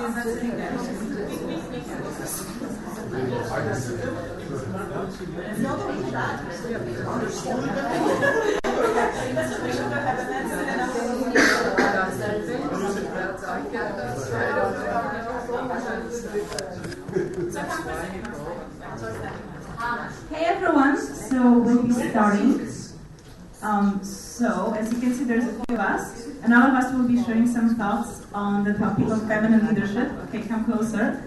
Hey everyone, so we'll be starting. So as you can see, there's a few of us, and all of us will be sharing some thoughts on the topic of feminine leadership. Okay, come closer.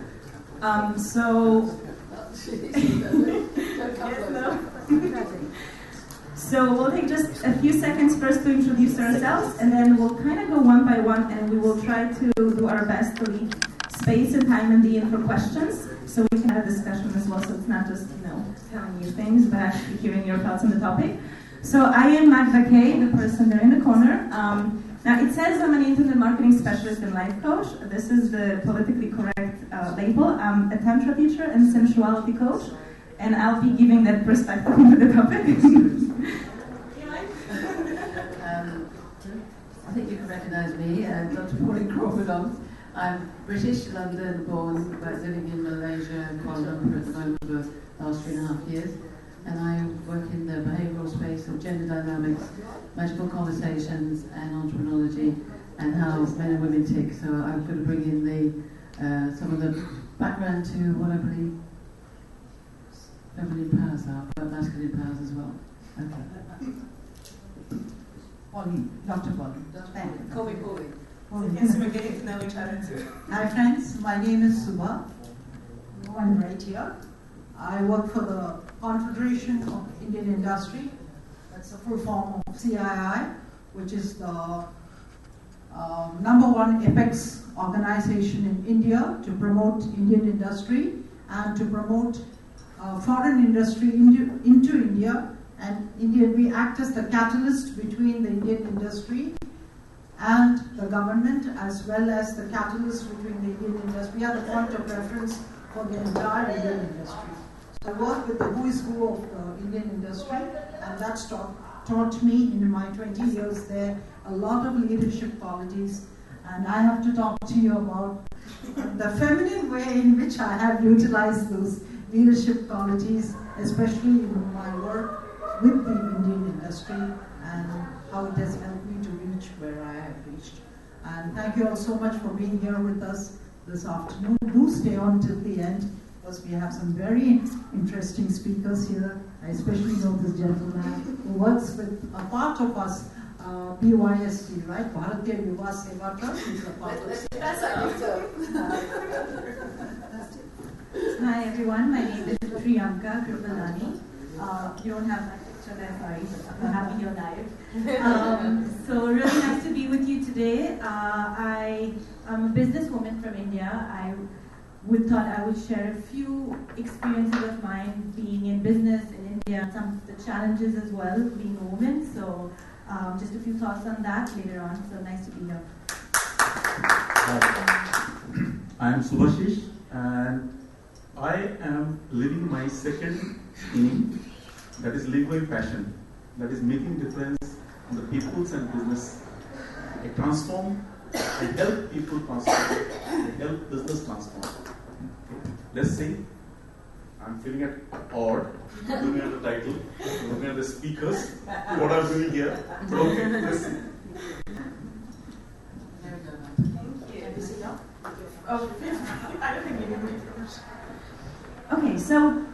So we'll take just a few seconds first to introduce ourselves, and then we'll kind of go one by one, and we will try to do our best to leave space and time in the end for questions, so we can have a discussion as well, so it's not just, telling you things, but actually hearing your thoughts on the topic. So I am Magda, the person there in the corner. Now it says I'm an internet marketing specialist and life coach. This is the politically correct label. I'm a tantra teacher and sensuality coach, and I'll be giving that perspective into the topic. I think you can recognise me, Dr. Pauline Crawford. I'm British, London born, but living in Malaysia and Kuala Lumpur at the moment for the last 3.5 years. And I work in the behavioural space of gender dynamics, magical conversations, and entrepreneurology, and how men and women tick. So I'm going to bring in the some of the background to what I believe feminine powers are, but masculine powers as well. Okay. Pauline, Dr. Pauline. Thank you. Call me Pauline. Yes, we're getting to know each other too. Hi friends, my name is Subha. I'm right here. I work for the Confederation of Indian Industry. That's the full form of CII, which is the #1 apex organization in India to promote Indian industry and to promote foreign industry into India. And we act as the catalyst between the Indian industry and the government, as well as the catalyst between the Indian industry. We are the point of reference for the entire Indian industry. So I work with the who is who of the Indian industry, and that's taught me in my 20 years there a lot of leadership qualities. And I have to talk to you about the feminine way in which I have utilized those leadership qualities, especially in my work with the Indian industry, and how it has helped me to reach where I have reached. And thank you all so much for being here with us this afternoon. Do stay on till the end, because we have some very interesting speakers here. I especially know this gentleman who works with a part of us, BYST, right? Bharatiya Yuva Seva Trust is a part of it. Hi everyone, my name is Priyanka, Kripalani. You don't have my picture there, sorry. I'm happy you're live. So really nice to be with you today. I'm a businesswoman from India. I thought I would share a few experiences of mine being in business in India, some of the challenges as well, being a woman. So just a few thoughts on that later on. So nice to be here. I'm Subhashis, and I am living my second inning, that is live by passion, that is making difference on the peoples and business. I transform, I help people transform, I help business transform. Let's see. I'm feeling it odd, looking at the title, looking at the speakers, what I'm doing here. But okay, let's see. Oh, I don't think you need me. Okay, so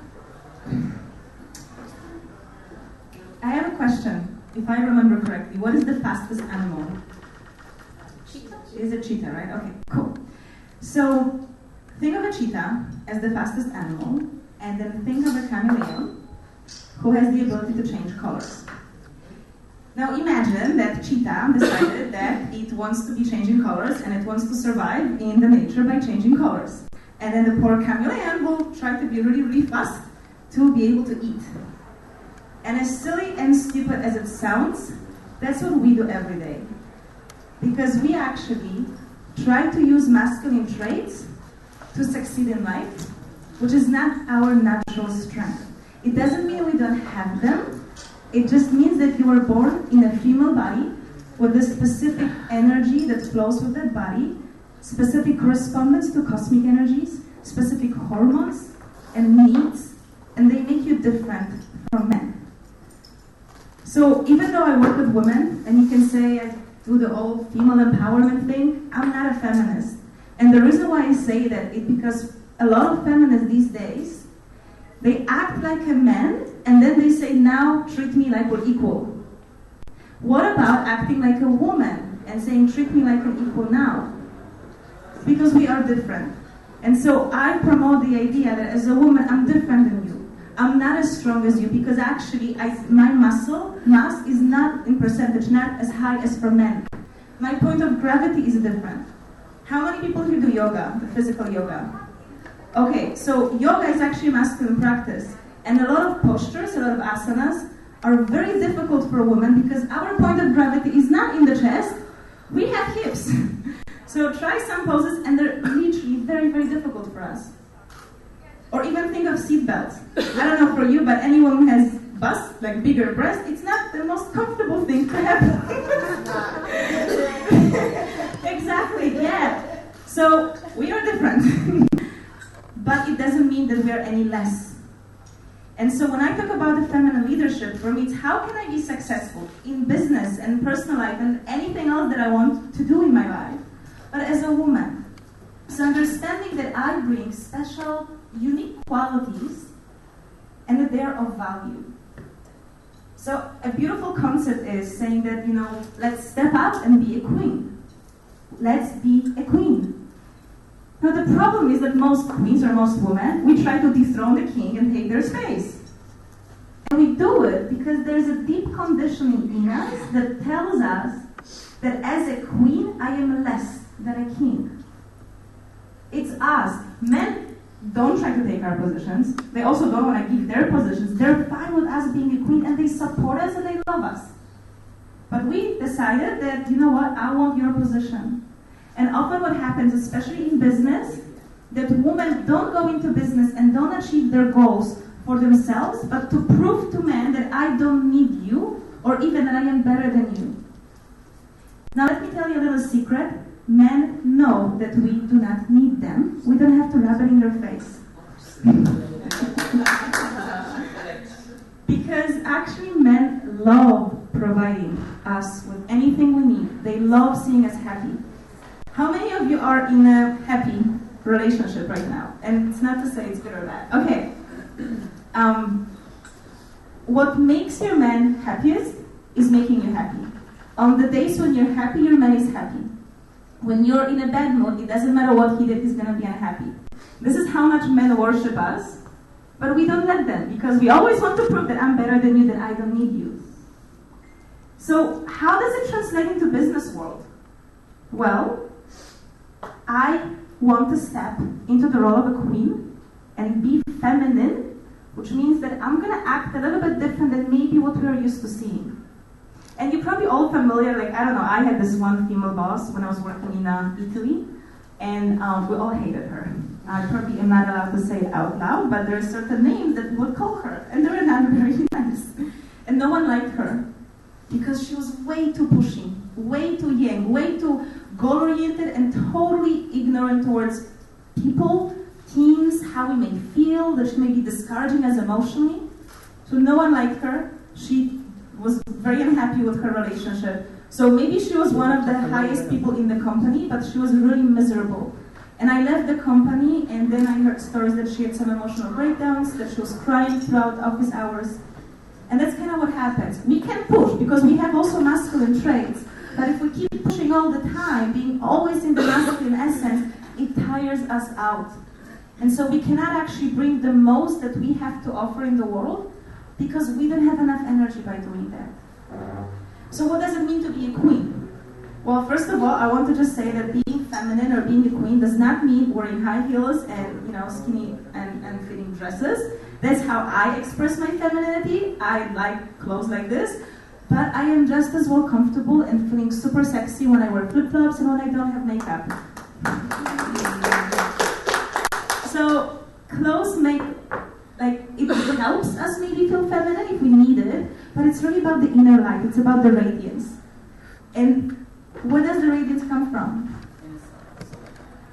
I have a question. If I remember correctly, what is the fastest animal? Cheetah. Is a cheetah, right? Okay, cool. So think of a cheetah as the fastest animal, and then think of a chameleon who has the ability to change colors. Now imagine that cheetah decided that it wants to be changing colors and it wants to survive in the nature by changing colors. And then the poor chameleon will try to be really, really fast to be able to eat. And as silly and stupid as it sounds, that's what we do every day. Because we actually try to use masculine traits to succeed in life, which is not our natural strength. It doesn't mean we don't have them. It just means that you were born in a female body with a specific energy that flows with that body, specific correspondence to cosmic energies, specific hormones and needs, and they make you different from men. So even though I work with women, and you can say I do the whole female empowerment thing, I'm not a feminist. And the reason why I say that is because a lot of feminists these days, they act like a man, and then they say, now treat me like we're equal. What about acting like a woman and saying, treat me like an equal now? Because we are different. And so I promote the idea that as a woman, I'm different than you. I'm not as strong as you because actually my muscle mass is not in percentage, not as high as for men. My point of gravity is different. How many people here do yoga, the physical yoga? Okay, so yoga is actually masculine practice. And a lot of postures, a lot of asanas are very difficult for a woman because our point of gravity is not in the chest, we have hips. So try some poses and they're literally very, very difficult for us. Or even think of seat belts. I don't know for you, but anyone who has bust, like bigger breasts, it's not the most comfortable thing to have. Exactly, yeah. So we are different. But it doesn't mean that we are any less. And so when I talk about the feminine leadership, for me it's how can I be successful in business and personal life and anything else that I want to do in my life, but as a woman. So understanding that I bring special, unique qualities and that they are of value. So a beautiful concept is saying that, let's step out and be a queen. Let's be a queen. Now the problem is that most queens or most women, we try to dethrone the king and take their space. And we do it because there's a deep conditioning in us that tells us that as a queen, I am less than a king. It's us. Men don't try to take our positions. They also don't want to give their positions. They're fine with us being a queen and they support us and they love us. But we decided that, you know what, I want your position. And often what happens, especially in business, that women don't go into business and don't achieve their goals for themselves, but to prove to men that I don't need you, or even that I am better than you. Now let me tell you a little secret. Men know that we do not need them. We don't have to rub it in their face. Because actually men love providing us with anything we need. They love seeing us happy. How many of you are in a happy relationship right now? And it's not to say it's good or bad. Okay. What makes your man happiest is making you happy. On the days when you're happy, your man is happy. When you're in a bad mood, it doesn't matter what he did, he's going to be unhappy. This is how much men worship us, but we don't let them because we always want to prove that I'm better than you, that I don't need you. So how does it translate into business world? Well, I want to step into the role of a queen and be feminine, which means that I'm going to act a little bit different than maybe what we're used to seeing. And you're probably all familiar, I had this one female boss when I was working in Italy, and we all hated her. I probably am not allowed to say it out loud, but there are certain names that we would call her, and they were not very nice. And no one liked her, because she was way too pushing, way too young, way too goal-oriented, and totally ignorant towards people, teams, how we may feel, that she may be discouraging us emotionally. So no one liked her. She was very unhappy with her relationship. So maybe she was one of the highest people in the company, but she was really miserable. And I left the company, and then I heard stories that she had some emotional breakdowns, that she was crying throughout office hours. And that's kind of what happens. We can push, because we have also masculine traits, but if we keep pushing all the time, being always in the masculine essence, it tires us out. And so we cannot actually bring the most that we have to offer in the world, because we don't have enough energy by doing that. So what does it mean to be a queen? Well, first of all, I want to just say that being feminine or being a queen does not mean wearing high heels and skinny and fitting dresses. That's how I express my femininity. I like clothes like this, but I am just as well comfortable and feeling super sexy when I wear flip-flops and when I don't have makeup. So clothes make, it helps us maybe feel feminine if we need it, but it's really about the inner light. It's about the radiance. And where does the radiance come from?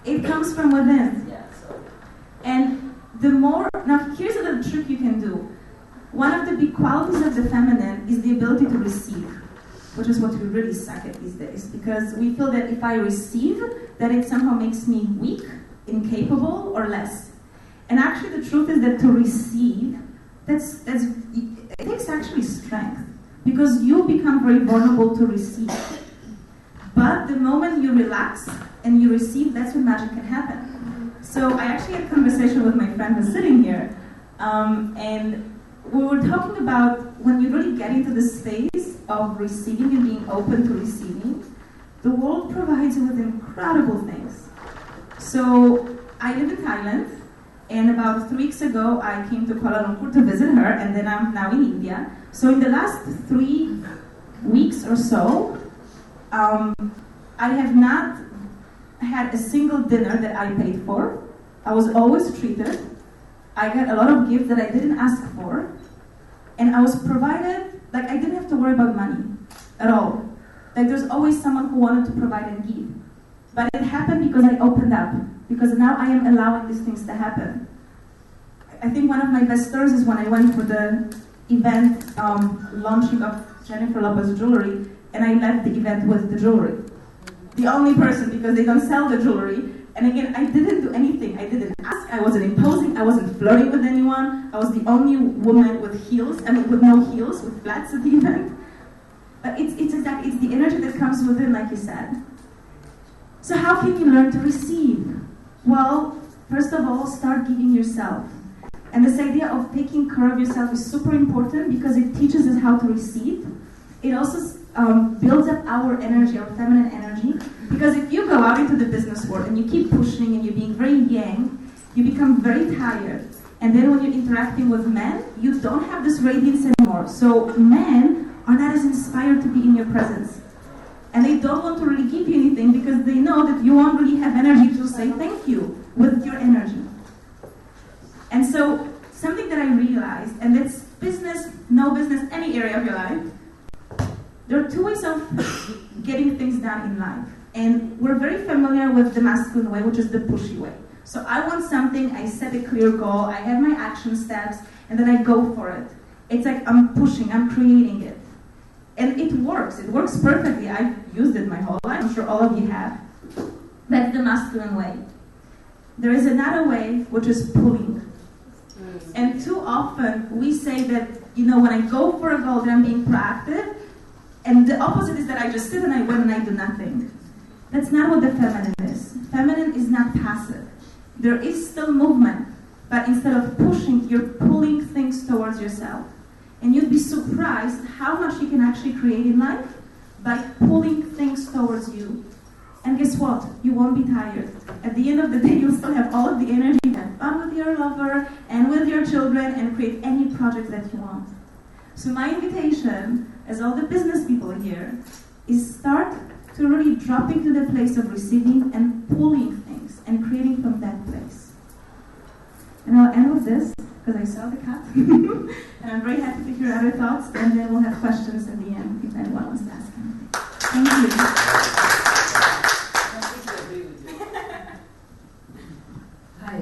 It comes from within. Yeah, so. And the more, now here's a little trick you can do. One of the big qualities of the feminine is the ability to receive, which is what we really suck at these days, because we feel that if I receive, that it somehow makes me weak, incapable, or less. And actually the truth is that to receive, it takes actually strength, because you become very vulnerable to receive. But the moment you relax and you receive, that's when magic can happen. So I actually had a conversation with my friend who's sitting here, and we were talking about when you really get into the space of receiving and being open to receiving, the world provides you with incredible things. So I live in Thailand, and about 3 weeks ago I came to Kuala Lumpur to visit her, and then I'm now in India. So in the last 3 weeks or so, I have not had a single dinner that I paid for. I was always treated. I got a lot of gifts that I didn't ask for. And I was provided, like I didn't have to worry about money at all. Like there's always someone who wanted to provide and give. But it happened because I opened up. Because now I am allowing these things to happen. I think one of my best stories is when I went for the event launching of Jennifer Lopez jewelry, and I left the event with the jewelry. The only person, because they don't sell the jewelry. And again, I didn't do anything. I didn't ask. I wasn't imposing. I wasn't flirting with anyone. I was the only woman with heels. I mean, with no heels, with flats at the event. But it's the energy that comes within, like you said. So how can you learn to receive? Well, first of all, start giving yourself. And this idea of taking care of yourself is super important because it teaches us how to receive. It also builds up our energy, our feminine energy. Because if you go out into the business world and you keep pushing and you're being very yang, you become very tired. And then when you're interacting with men, you don't have this radiance anymore. So men are not as inspired to be in your presence. And they don't want to really give you anything because they know that you won't really have energy to say thank you with your energy. And so something that I realized, and it's business, no business, any area of your life, there are 2 ways of getting things done in life. And we're very familiar with the masculine way, which is the pushy way. So I want something, I set a clear goal, I have my action steps, and then I go for it. It's like I'm pushing, I'm creating it. And it works perfectly. I've used it my whole life, I'm sure all of you have. That's the masculine way. There is another way, which is pulling. And too often we say that, when I go for a goal, then I'm being proactive, and the opposite is that I just sit and I wait and I do nothing. That's not what the feminine is. Feminine is not passive. There is still movement, but instead of pushing, you're pulling things towards yourself. And you'd be surprised how much you can actually create in life by pulling things towards you. And guess what? You won't be tired. At the end of the day, you'll still have all of the energy to have fun with your lover and with your children and create any project that you want. So my invitation, as all the business people here, is start to really drop into the place of receiving and pulling things and creating from that place. And I'll end with this, because I saw the cat. And I'm very happy to hear other thoughts, and then we'll have questions at the end if anyone wants to ask anything. Thank you. Hi.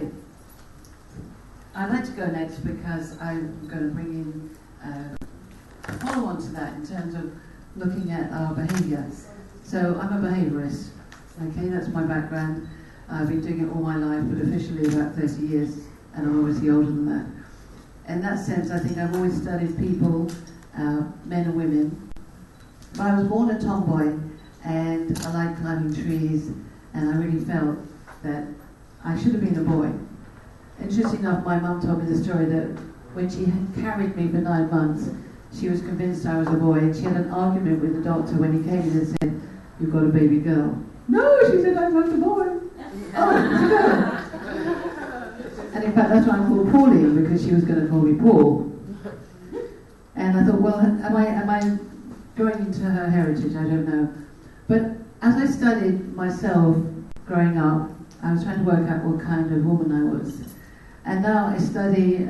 I'd like to go next because I'm going to bring in a follow-on to that in terms of looking at our behaviour. So I'm a behaviourist. Okay, that's my background. I've been doing it all my life, but officially about 30 years, and I'm obviously older than that. In that sense, I think I've always studied people, men and women. But I was born a tomboy, and I like climbing trees, and I really felt that I should have been a boy. Interesting enough, my mum told me the story that when she had carried me for 9 months, she was convinced I was a boy, and she had an argument with the doctor when he came in and said, "You've got a baby girl." "No," she said, "I want a boy." "Oh, it's a girl." And in fact, that's why I'm called Pauline, because she was going to call me Paul. And I thought, well, am I going into her heritage? I don't know. But as I studied myself growing up, I was trying to work out what kind of woman I was. And now I study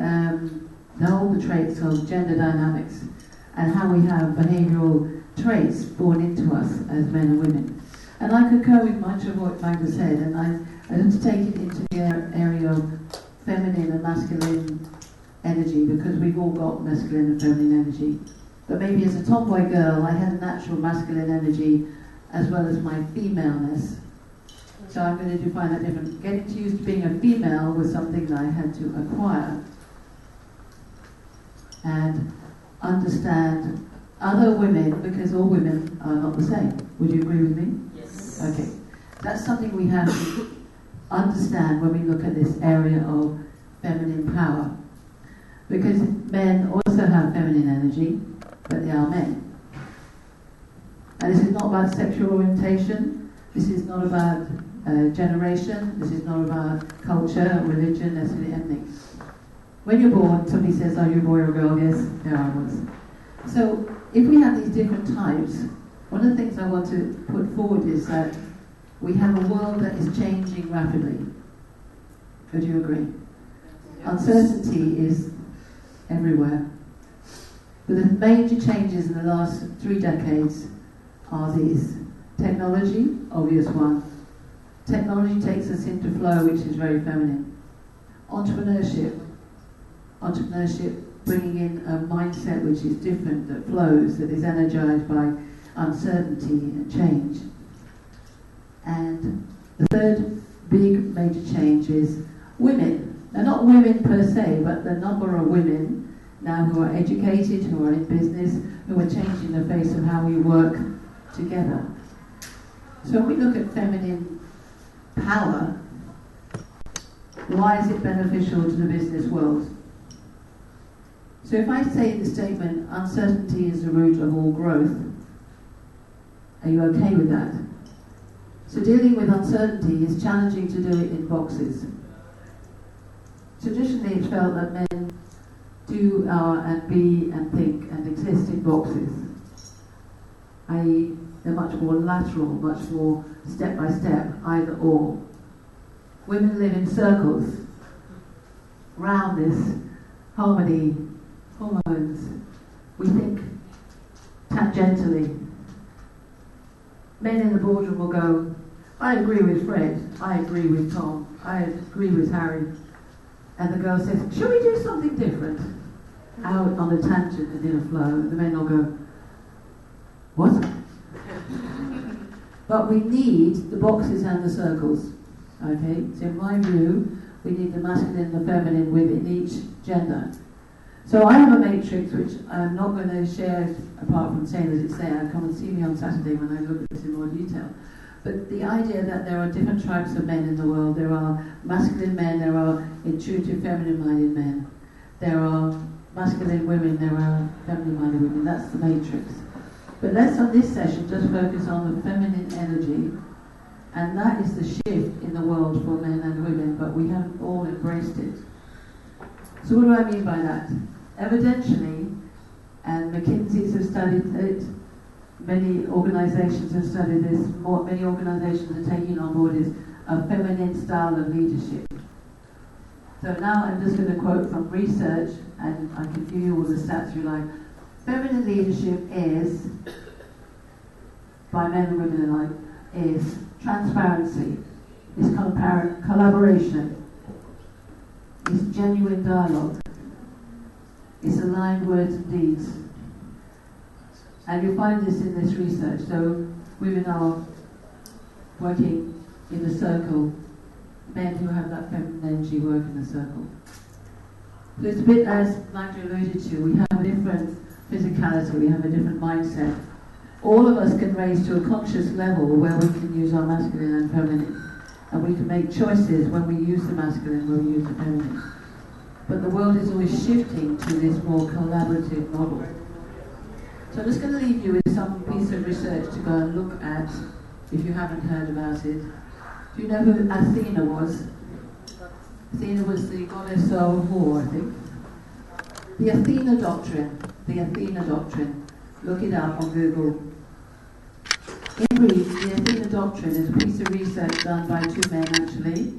all the traits of gender dynamics and how we have behavioural traits born into us as men and women. And I concur with much of what Magda said, and I want to take it into the area of feminine and masculine energy, because we've all got masculine and feminine energy. But maybe as a tomboy girl, I had a natural masculine energy as well as my femaleness. So I'm going to define that different. Getting used to being a female was something that I had to acquire and understand other women, because all women are not the same. Would you agree with me? Yes. Okay. That's something we have to understand when we look at this area of feminine power. Because men also have feminine energy, but they are men. And this is not about sexual orientation. This is not about generation. This is not about culture, religion, necessarily anything. When you're born, somebody says, are you a boy or a girl? Yes, there I was. So if we have these different types, one of the things I want to put forward is that we have a world that is changing rapidly. Would you agree? Uncertainty is everywhere. But the major changes in the last 3 decades are these. Technology, obvious one. Technology takes us into flow, which is very feminine. Entrepreneurship, bringing in a mindset which is different, that flows, that is energized by uncertainty and change. And the third big major change is women. Now, not women per se, but the number of women now who are educated, who are in business, who are changing the face of how we work together. So when we look at feminine power, why is it beneficial to the business world? So if I say the statement, uncertainty is the root of all growth, are you okay with that? So dealing with uncertainty is challenging to do it in boxes. Traditionally it's felt that men do, are, and be, and think, and exist in boxes. I.e., they're much more lateral, much more step-by-step, either or. Women live in circles, roundness, harmony, hormones. We think tangentially. Men in the boardroom will go, I agree with Fred, I agree with Tom, I agree with Harry. And the girl says, shall we do something different? Out on a tangent and in a flow. And the men will go, what? But we need the boxes and the circles. Okay? So in my view, we need the masculine and the feminine within each gender. So I have a matrix which I'm not going to share apart from saying that it's there. Come and see me on Saturday when I look at this in more detail. But the idea that there are different types of men in the world. There are masculine men, there are intuitive feminine-minded men. There are masculine women, there are feminine-minded women. That's the matrix. But let's on this session just focus on the feminine energy. And that is the shift in the world for men and women, but we haven't all embraced it. So what do I mean by that? Evidentially, and McKinsey's have studied it, many organizations have studied this, many organizations are taking on board is a feminine style of leadership. So now I'm just going to quote from research, and I can give you all the stats if you like. Feminine leadership is, by men and women alike, is transparency, is collaboration, is genuine dialogue, is aligned words and deeds. And you'll find this in this research. So women are working in the circle, men who have that feminine energy work in the circle. So it's a bit as Magda alluded to, we have a different physicality, we have a different mindset. All of us can raise to a conscious level where we can use our masculine and feminine. And we can make choices when we use the masculine, when we use the feminine. But the world is always shifting to this more collaborative model. So I'm just going to leave you with some piece of research to go and look at, if you haven't heard about it. Do you know who Athena was? Athena was the goddess of war, I think. The Athena doctrine. Look it up on Google. In brief, the Athena doctrine is a piece of research done by 2 men actually.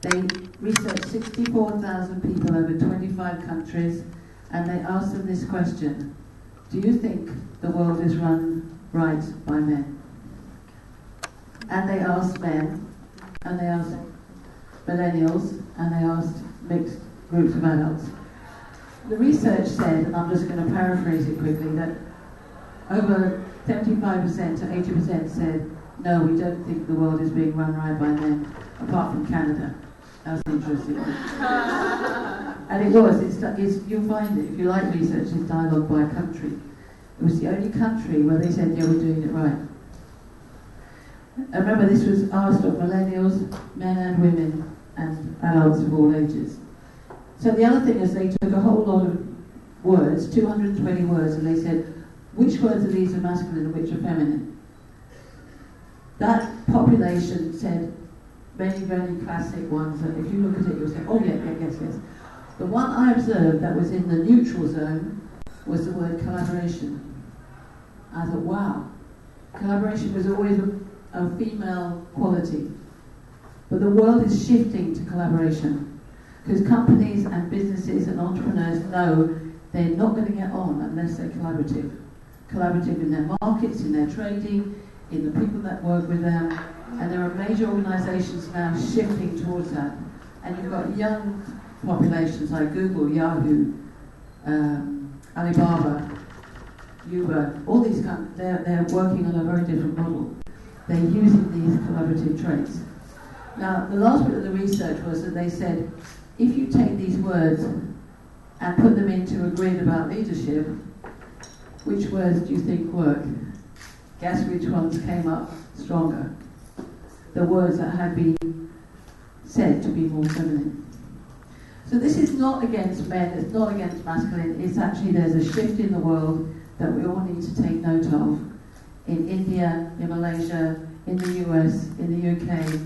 They researched 64,000 people over 25 countries, and they asked them this question: do you think the world is run right by men? and they asked men, and they asked millennials, and they asked mixed groups of adults. The research said, and I'm just going to paraphrase it quickly, that over 75% to 80% said, no, we don't think the world is being run right by men, apart from Canada. That was interesting. And it was, you'll find it, if you like research, it's dialogue by country. It was the only country where they said, yeah, we're doing it right. And remember, this was asked of millennials, men and women, and adults of all ages. So the other thing is they took a whole lot of words, 220 words, and they said, which words of these are masculine and which are feminine? That population said many very classic ones, and if you look at it, you'll say, oh yeah, yes. The one I observed that was in the neutral zone was the word collaboration. I thought, wow, collaboration was always a female quality. But the world is shifting to collaboration, because companies and businesses and entrepreneurs know they're not going to get on unless they're collaborative. Collaborative in their markets, in their trading, in the people that work with them, and there are major organisations now shifting towards that. And you've got young populations like Google, Yahoo, Alibaba, Uber, all these they're working on a very different model. They're using these collaborative traits. Now, the last bit of the research was that they said, if you take these words and put them into a grid about leadership, which words do you think work? Guess which ones came up stronger? The words that had been said to be more feminine. So this is not against men, it's not against masculine, it's actually there's a shift in the world that we all need to take note of. In India, in Malaysia, in the US, in the UK,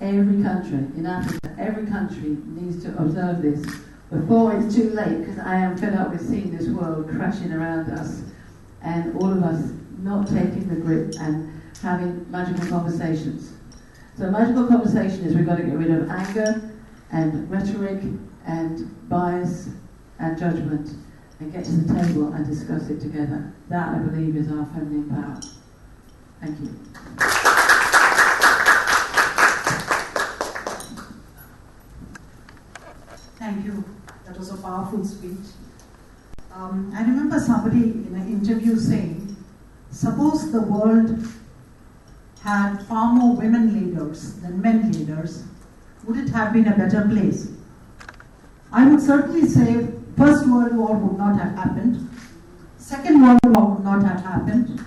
every country, in Africa, every country needs to observe this before it's too late, because I am fed up with seeing this world crashing around us and all of us not taking the grip and having magical conversations. So magical conversation is we've got to get rid of anger and rhetoric and bias and judgment and get to the table and discuss it together. That, I believe, is our feminine power. Thank you. Thank you. That was a powerful speech. I remember somebody in an interview saying, suppose the world had far more women leaders than men leaders, would it have been a better place? I would certainly say First World War would not have happened. Second World War would not have happened.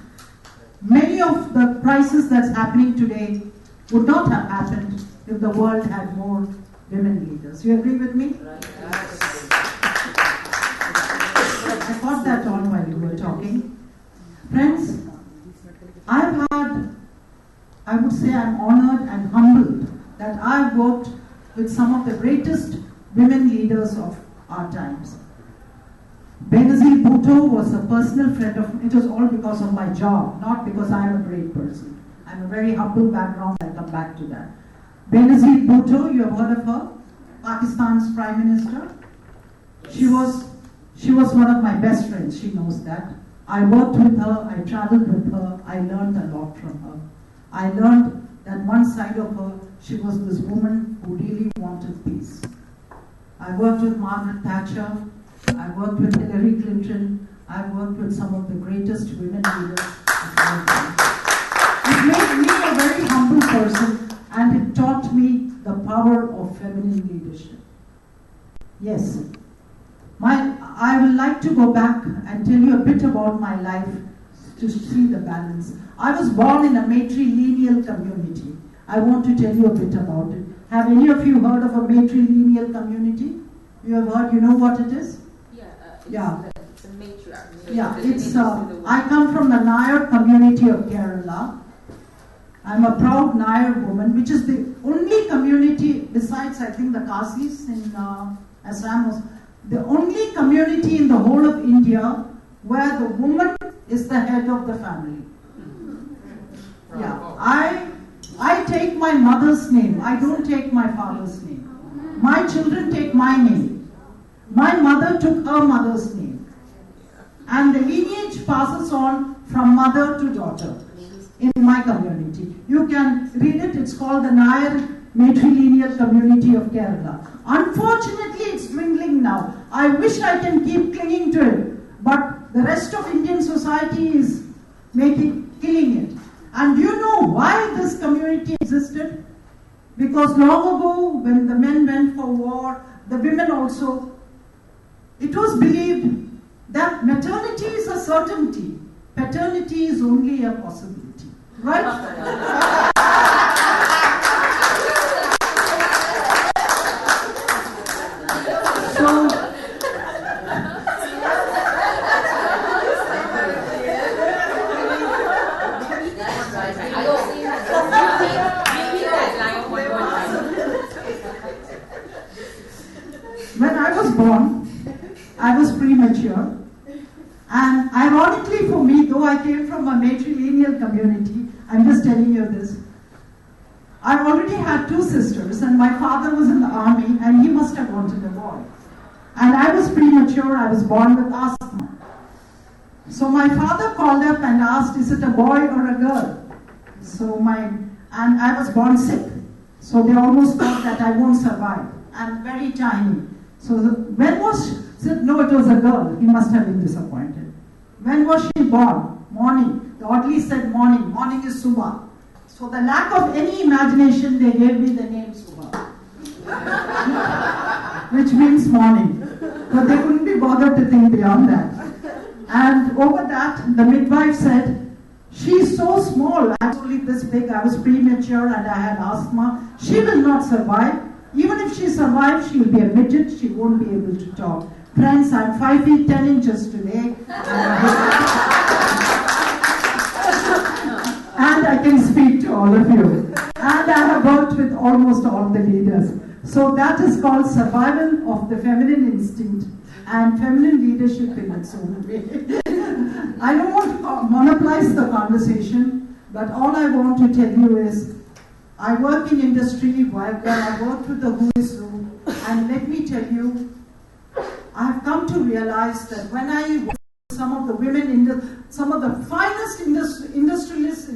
Many of the crises that's happening today would not have happened if the world had more women leaders. You agree with me? I got that on while you were talking. Friends, I would say I'm honored and humbled that I've worked with some of the greatest women leaders of our times. Benazir Bhutto was a personal friend of mine. It was all because of my job, not because I'm a great person. I'm a very humble background, I'll come back to that. Benazir Bhutto, you have heard of her? Pakistan's Prime Minister. She was one of my best friends, she knows that. I worked with her, I traveled with her, I learned a lot from her. I learned that one side of her, she was this woman who really wanted peace. I worked with Margaret Thatcher, I worked with Hillary Clinton, I worked with some of the greatest women leaders of all time. It made me a very humble person, and it taught me the power of feminine leadership. Yes. I would like to go back and tell you a bit about my life to see the balance. I was born in a matrilineal community. I want to tell you a bit about it. Have any of you heard of a matrilineal community? You have heard, you know what it is? Yeah. It's a matriarch. Yeah, I come from the Nair community of Kerala. I'm a proud Nair woman, which is the only community, besides I think the Khasis in Assam, the only community in the whole of India where the woman is the head of the family. Yeah, I take my mother's name. I don't take my father's name. My children take my name. My mother took her mother's name. And the lineage passes on from mother to daughter. in my community. You can read it, it's called the Nair Matrilineal Community of Kerala. Unfortunately, it's dwindling now. I wish I can keep clinging to it, but the rest of Indian society is killing it. And do you know why this community existed? Because long ago, when the men went for war, the women also, it was believed that maternity is a certainty, paternity is only a possibility. Right? When I was born, I was premature, and ironically for me, though I came from a matrilineal community, I'm just telling you this, I already had two sisters, and my father was in the army, and he must have wanted a boy. And I was premature, I was born with asthma. So my father called up and asked, is it a boy or a girl? And I was born sick. So they almost thought that I won't survive. I'm very tiny. So when was she? Said, no, it was a girl. He must have been disappointed. When was she born? Morning. The oddly said morning. Morning is Subha. So the lack of any imagination, they gave me the name Subha. Which means morning. But they couldn't be bothered to think beyond that. And over that, the midwife said, she's so small. I was only this big. I was premature and I had asthma. She will not survive. Even if she survives, she will be a midget. She won't be able to talk. Friends, I'm 5 feet 10 inches today. And I can speak to all of you. And I have worked with almost all the leaders. So that is called survival of the feminine instinct and feminine leadership in its own way. I don't want to monopolize the conversation, but all I want to tell you is, I work in industry where I work with the who is who, and let me tell you, I have come to realize that when I work with some of the women, some of the finest industrialists,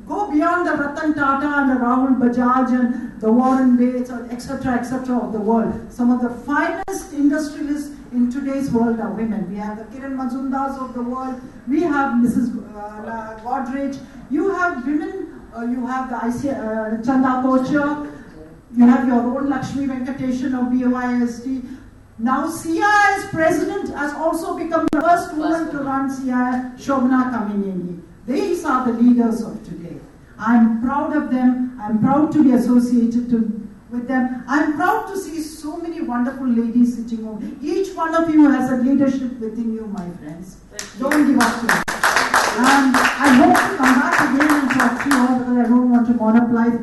go beyond the Ratan Tata and the Rahul Bajaj and the Warren Bates, etc., of the world. Some of the finest industrialists in today's world are women. We have the Kiran Mazumdars of the world. We have Mrs. Godrej. You have women. You have the Chanda Kocha. You have your own Lakshmi Venkateshan of BOISD. Now CII's president has also become the first woman to run CII, Shobhana Kamineni. These are the leaders of today. I'm proud of them. I'm proud to be associated with them. I'm proud to see so many wonderful ladies sitting over. Each one of you has a leadership within you, my friends. Don't give up to it. And I hope to come back again and talk to you all, because I don't want to monopolize.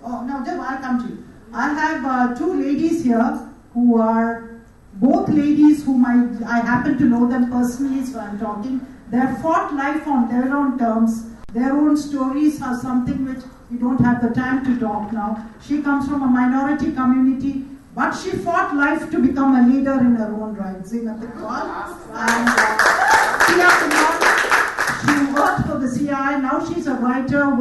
Oh, no, I'll come to you. I have two ladies here who are both ladies whom I happen to know them personally, so I'm talking. They have fought life on their own terms. Their own stories are something which we don't have the time to talk now. She comes from a minority community, but she fought life to become a leader in her own right. Zinat Iqbal. And she worked for the CII. Now she's a writer,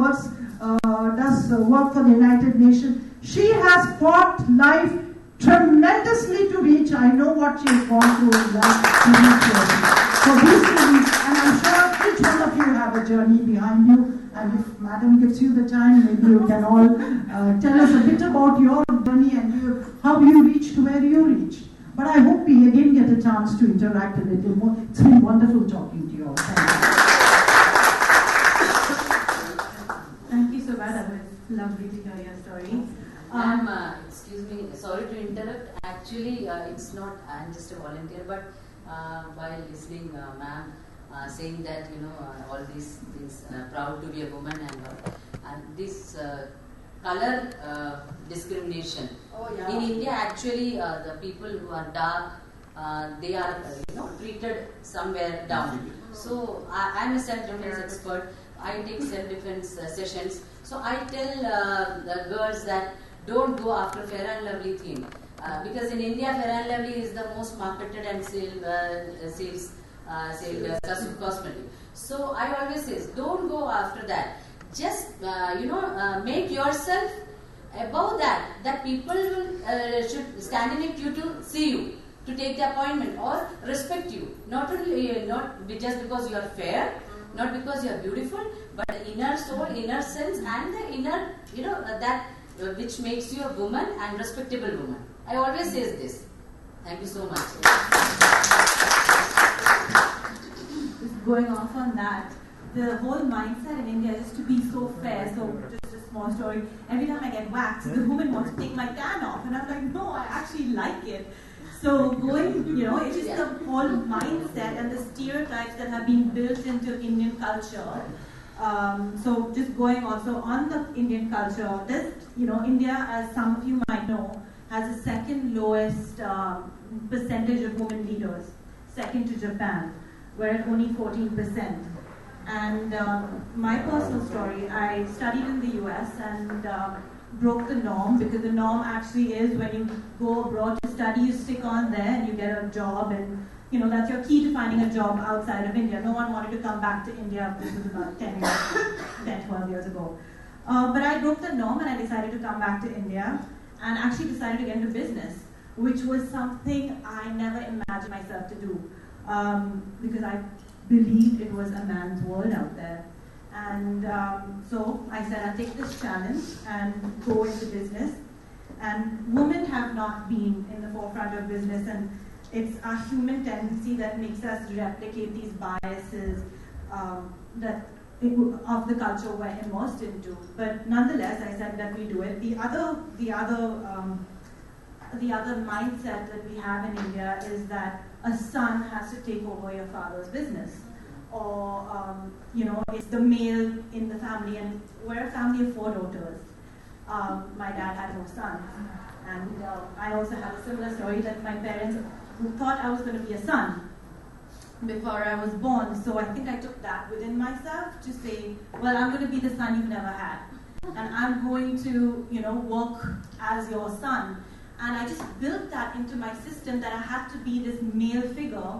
does work for the United Nations. She has fought life tremendously to reach. I know what she has gone through in life to reach here. So these ladies, and I'm sure each one of you have a journey behind you. And if Madam gives you the time, maybe you can all tell us a bit about your journey and how you reached where you reached. But I hope we again get a chance to interact a little more. It's been wonderful talking to you all. Thank you, Subha. That was lovely to hear your story. Excuse me, sorry to interrupt. Actually, it's not, I'm just a volunteer, but while listening, ma'am, saying that, all these things, proud to be a woman and this color discrimination. Oh, yeah. In India, actually, the people who are dark, they are treated somewhere down. So I'm a self-defense expert. I take self-defense sessions. So I tell the girls that don't go after Fair and Lovely theme. Because in India, Fair and Lovely is the most marketed and sold cosmetic. So I always say, don't go after that. Just make yourself above that people will should stand in a queue to see you, to take the appointment or respect you. Not only not just because you are fair, not because you are beautiful, but inner soul, inner sense, and the inner that which makes you a woman and respectable woman. I always say this. Thank you so much. Just going off on that, the whole mindset in India is to be so fair. So just a small story. Every time I get waxed, the woman wants to take my tan off, and I'm like, no, I actually like it. So going, it's just the whole mindset and the stereotypes that have been built into Indian culture. So just going also on the Indian culture, this, India, as some of you might know, has the second lowest percentage of women leaders, second to Japan. We're at only 14%. And my personal story, I studied in the US and broke the norm, because the norm actually is when you go abroad to study, you stick on there and you get a job, and that's your key to finding a job outside of India. No one wanted to come back to India. This was about 10, 12 years ago. But I broke the norm and I decided to come back to India and actually decided to get into business, which was something I never imagined myself to do, because I believed it was a man's world out there. And so I said, I'll take this challenge and go into business. And women have not been in the forefront of business, and it's our human tendency that makes us replicate these biases of the culture we're immersed into. But nonetheless, I said that we do it. The other mindset that we have in India is that a son has to take over your father's business, or it's the male in the family, and we're a family of 4 daughters. My dad had no sons, and I also have a similar story that my parents thought I was going to be a son before I was born. So I think I took that within myself to say, well, I'm going to be the son you've never had, and I'm going to work as your son. And I just built that into my system, that I had to be this male figure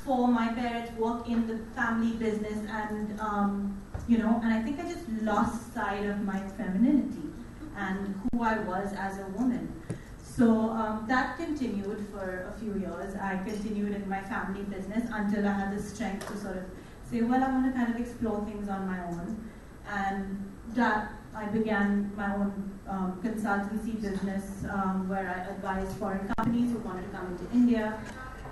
for my parents, work in the family business, and and I think I just lost sight of my femininity and who I was as a woman. So that continued for a few years. I continued in my family business until I had the strength to sort of say, well, I want to kind of explore things on my own. And that I began my own consultancy business where I advised foreign companies who wanted to come into India.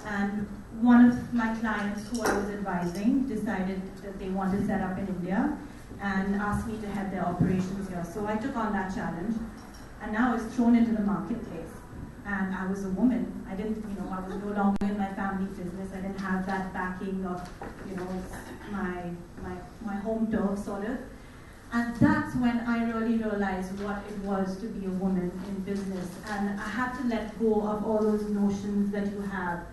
And one of my clients who I was advising decided that they wanted to set up in India and asked me to head their operations here. So I took on that challenge, and now I was thrown into the marketplace. And I was a woman. I didn't, I was no longer in my family business. I didn't have that backing of, my home turf sort of. And that's when I really realized what it was to be a woman in business. And I had to let go of all those notions that you have,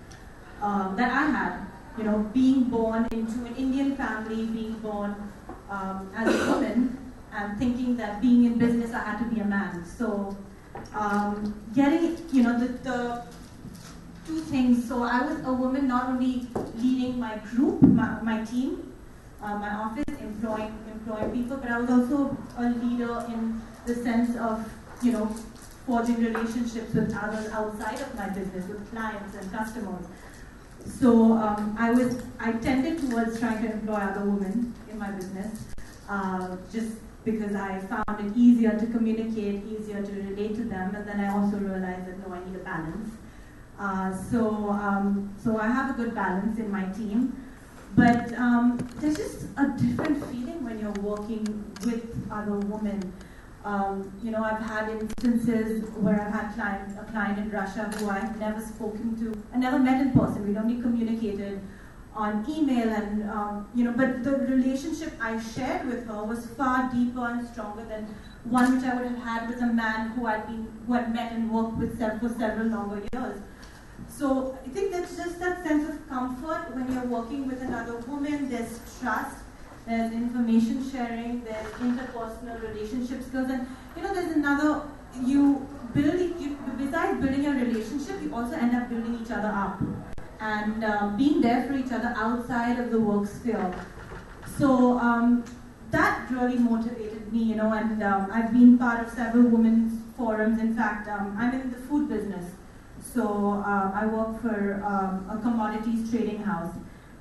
that I had, being born into an Indian family, being born as a woman, and thinking that being in business I had to be a man. So getting, the 2 things. So I was a woman not only leading my group, my team, my office, employing people, but I was also a leader in the sense of, forging relationships with others outside of my business, with clients and customers. So I tended towards trying to employ other women in my business, just because I found it easier to communicate, easier to relate to them, and then I also realized that no, I need a balance. So I have a good balance in my team, but there's just a different feeling when you're working with other women. I've had instances where I've had a client in Russia who I've never spoken to, I never met in person. We'd only communicated on email, and but the relationship I shared with her was far deeper and stronger than one which I would have had with a man who had met and worked with for several longer years. So I think that's just that sense of comfort when you're working with another woman. There's trust, there's information sharing, there's interpersonal relationship skills, and there's another, besides building a relationship, you also end up building each other up and being there for each other outside of the work sphere. So that really motivated me, and I've been part of several women's forums. In fact, I'm in the food business. So I work for a commodities trading house.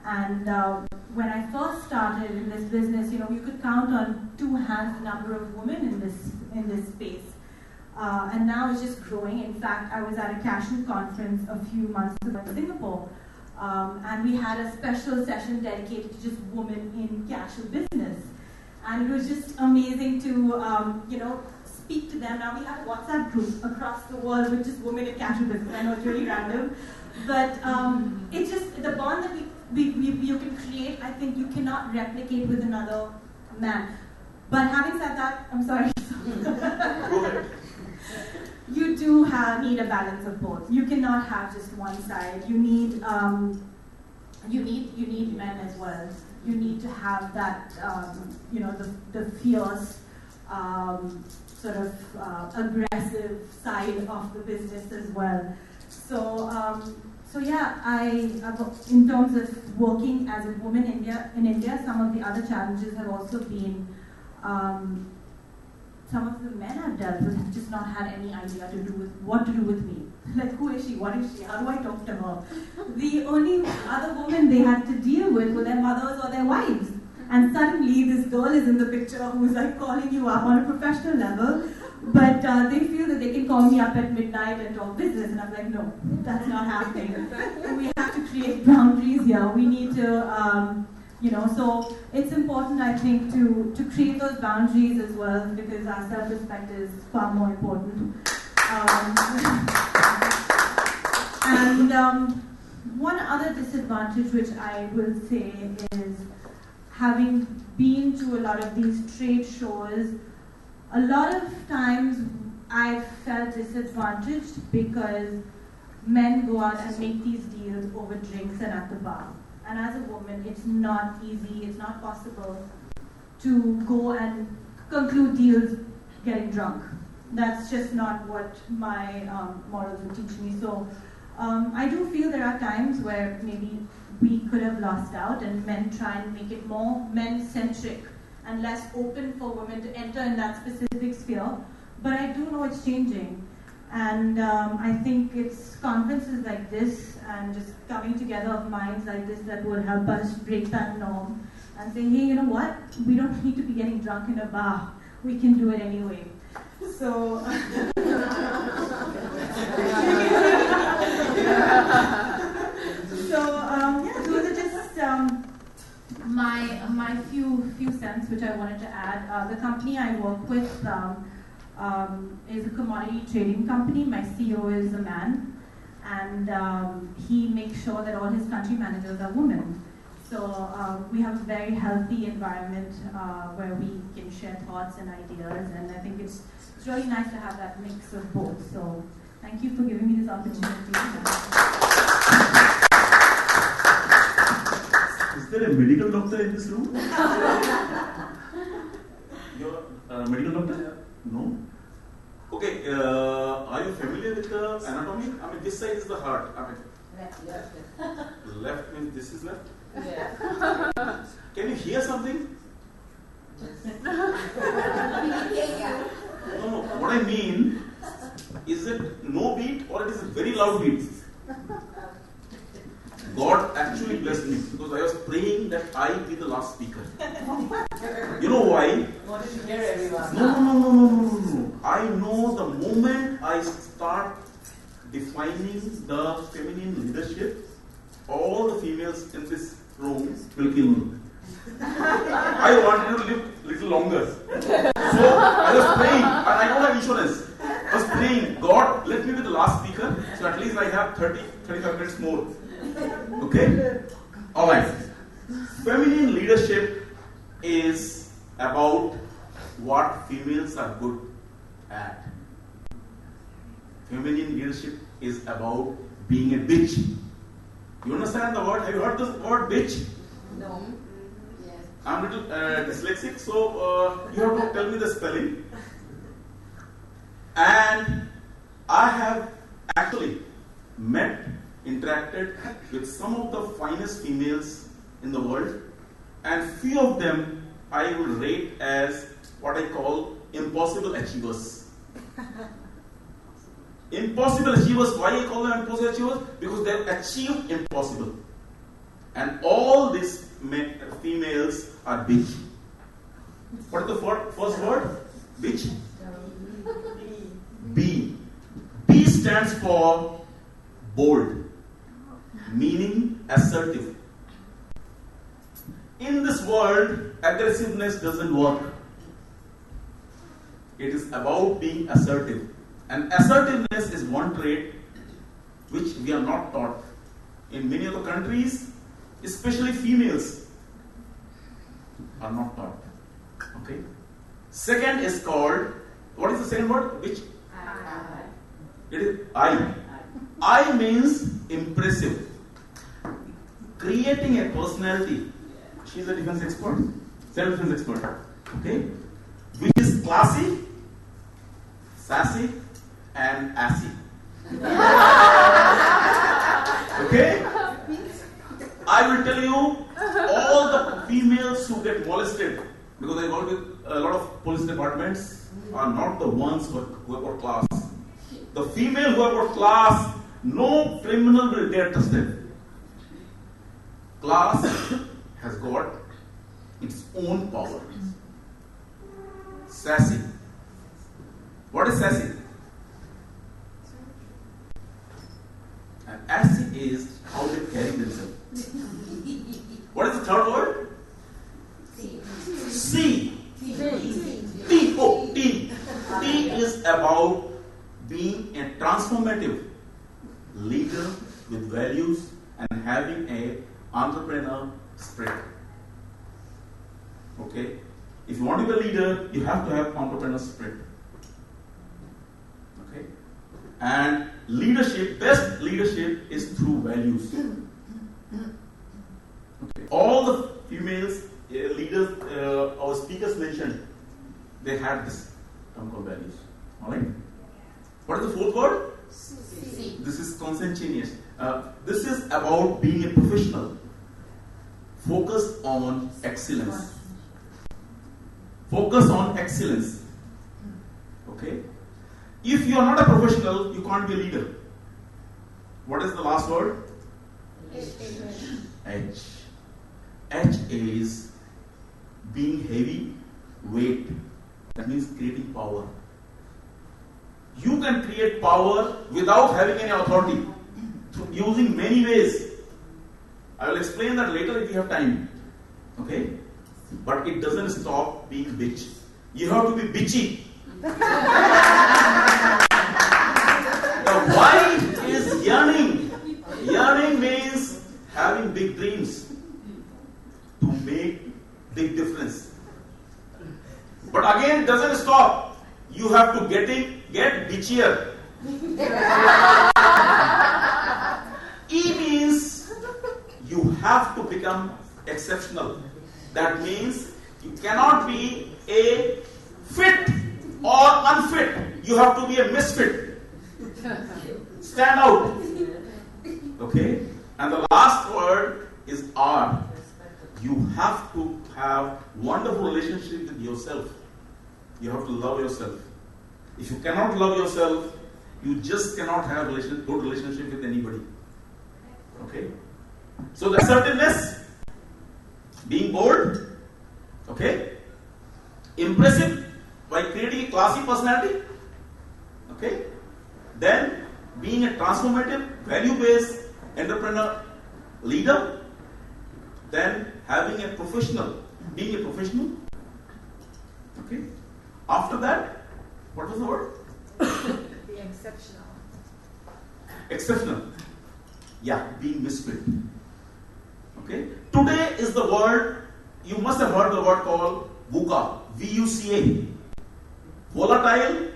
And when I first started in this business, you could count on two hands the number of women in this space. And now it's just growing. In fact, I was at a cashew conference a few months ago in Singapore. And we had a special session dedicated to just women in cashew business. And it was just amazing to, speak to them. Now we have a WhatsApp group across the world with just women in cashew business. I know it's really random. But it's just the bond that you can create, I think you cannot replicate with another man. But having said that, I'm sorry. Go ahead. You do need a balance of both. You cannot have just one side. You need men as well. You need to have that, the fierce, sort of aggressive side of the business as well. So yeah, in terms of working as a woman in India, some of the other challenges have also been some of the men I've dealt with have just not had any idea what to do with me. Like, who is she? What is she? How do I talk to her? The only other women they had to deal with were their mothers or their wives. And suddenly this girl is in the picture who's like calling you up on a professional level, but they feel that they can call me up at midnight and talk business. And I'm like, no, that's not happening. We have to create boundaries here. We need to, so it's important, I think, to create those boundaries as well, because our self-respect is far more important. One other disadvantage which I will say is having been to a lot of these trade shows, a lot of times I've felt disadvantaged because men go out and make these deals over drinks and at the bar. And as a woman, it's not easy, it's not possible to go and conclude deals getting drunk. That's just not what my morals would teach me. So I do feel there are times where maybe we could have lost out and men try and make it more men-centric and less open for women to enter in that specific sphere. But I do know it's changing. And I think it's conferences like this and just coming together of minds like this that will help us break that norm and say, hey, you know what? We don't need to be getting drunk in a bar. We can do it anyway. So, those are just my few cents which I wanted to add. The company I work with is a commodity trading company. My CEO is a man, and he makes sure that all his country managers are women. So we have a very healthy environment where we can share thoughts and ideas, and I think it's really nice to have that mix of both. So thank you for giving me this opportunity. Is there a medical doctor in this room? You're a medical doctor? No? Okay, are you familiar with the anatomy? I mean, this side is the heart. I mean, left means this is left? Yeah. Can you hear something? No, what I mean, is it no beat or it is a very loud beat? God actually blessed me because I was praying that I be the last speaker. You know why? Wanted to hear everyone. No. I know the moment I start defining the feminine leadership, all the females in this room will kill me. I wanted to live a little longer. So I was praying, and I don't have insurance. I was praying, God, let me be the last speaker, so at least I have 35 minutes more. Okay? Alright. Feminine leadership is about what females are good at. Feminine leadership is about being a bitch. You understand the word? Have you heard the word bitch? No. Yes. I'm a little dyslexic, so you have to tell me the spelling. And I have actually interacted with some of the finest females in the world, and few of them I will rate as what I call impossible achievers. Impossible achievers, why I call them impossible achievers? Because they have achieved impossible. And all these females are bitch. What is the first word? Bitch? B. B stands for bold, meaning assertive. In this world, aggressiveness doesn't work. It is about being assertive. And assertiveness is one trait which we are not taught. In many other countries, especially females are not taught. Okay? Second is called, what is the second word? Which? I. It is I. I means impressive. Creating a personality. She's a defense expert, self-defense expert. Okay? Which is classy, sassy, and assy. Okay? I will tell you, all the females who get molested, because I work with a lot of police departments, are not the ones who have got class. The female who have got class, no criminal will dare touch them. Class has got its own power. Sassy. What is sassy? And assy is how they carry themselves. What is the third word? C. T. Oh, T. T is about being a transformative leader with values and having an entrepreneur spirit. Okay? If you want to be a leader, you have to have entrepreneur spirit. Okay? And leadership, best leadership is through values. Okay. All the females, leaders, our speakers mentioned, they had this term called values. Alright? What is the fourth word? C. This is conscientious. This is about being a professional. Focused on excellence. Focus on excellence. Okay? If you are not a professional, you can't be a leader. What is the last word? H. H is being heavy weight. That means creating power. You can create power without having any authority, using many ways. I will explain that later if you have time. Okay? But it doesn't stop being bitch. You have to be bitchy. The wife is yearning. Yearning means having big dreams to make big difference. But again, it doesn't stop. You have to get bitchier. E means you have to become exceptional. That means you cannot be a fit or unfit. You have to be a misfit. Stand out. Okay? And the last word is R. You have to have wonderful relationship with yourself. You have to love yourself. If you cannot love yourself, you just cannot have good relationship with anybody. Okay? So the assertiveness, being bold, okay? Impressive by creating a classy personality, okay? Then being a transformative, value-based entrepreneur leader, then having a professional, being a professional, okay? After that, what was the word? Be exceptional. Exceptional. Yeah, being misfit. Okay? Today is the word, you must have heard the word called VUCA. V-U-C-A. Volatile,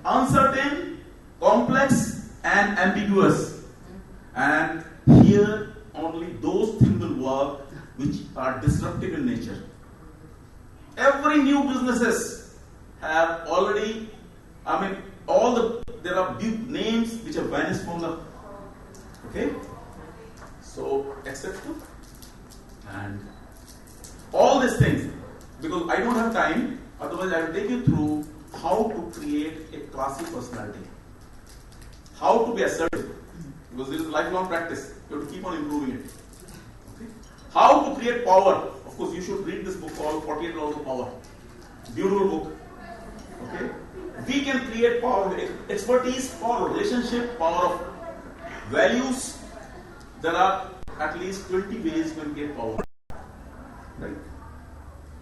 uncertain, complex, and ambiguous. And here only those things will work which are disruptive in nature. Every new businesses have already, there are big names which have vanished from the, okay? So, exceptional and create a classy personality, how to be assertive, because this is a lifelong practice. You have to keep on improving it. Okay? How to create power. Of course, you should read this book called 48 Laws of Power. Beautiful book. Okay? We can create power with expertise, power of relationship, power of values. There are at least 20 ways you can get power. Right?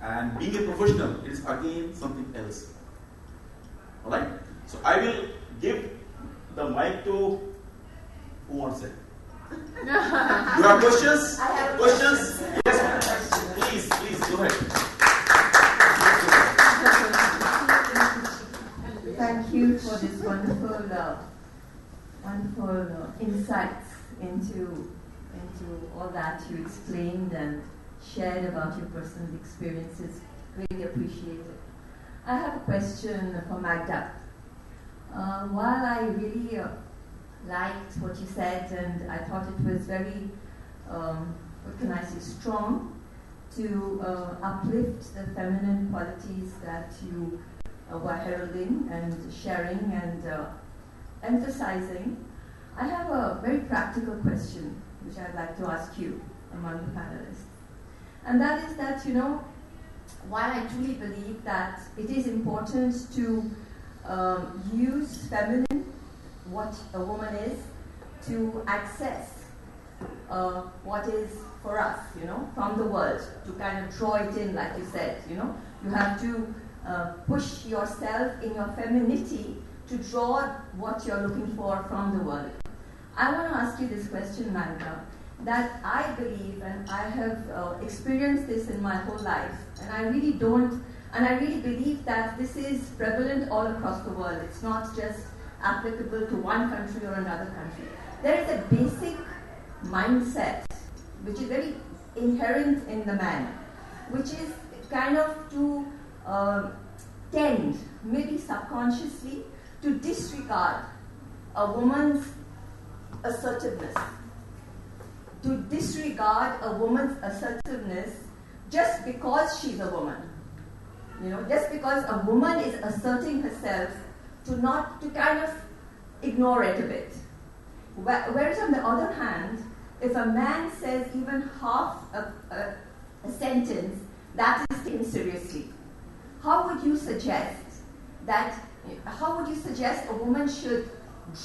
And being a professional is again something else. Alright? So I will give the mic to who wants it? You have questions? I have questions? Yes, please, go ahead. Thank you for this wonderful insights into all that you explained and shared about your personal experiences. Really appreciate it. I have a question for Magda. While I really liked what you said, and I thought it was very, what can I say, strong to uplift the feminine qualities that you were heralding and sharing and emphasizing, I have a very practical question which I'd like to ask you among the panelists. And that is that, while I truly believe that it is important to use feminine, what a woman is, to access what is for us, from the world, to kind of draw it in, like you said, You have to push yourself in your femininity to draw what you're looking for from the world. I want to ask you this question, Magda, that I believe, and I have experienced this in my whole life, and I really believe that this is prevalent all across the world. It's not just applicable to one country or another country. There is a basic mindset which is very inherent in the man, which is kind of to tend, maybe subconsciously, to disregard a woman's assertiveness. To disregard a woman's assertiveness just because she's a woman. Just because a woman is asserting herself, to kind of ignore it a bit. Whereas on the other hand, if a man says even half a sentence, that is taken seriously. How would you suggest a woman should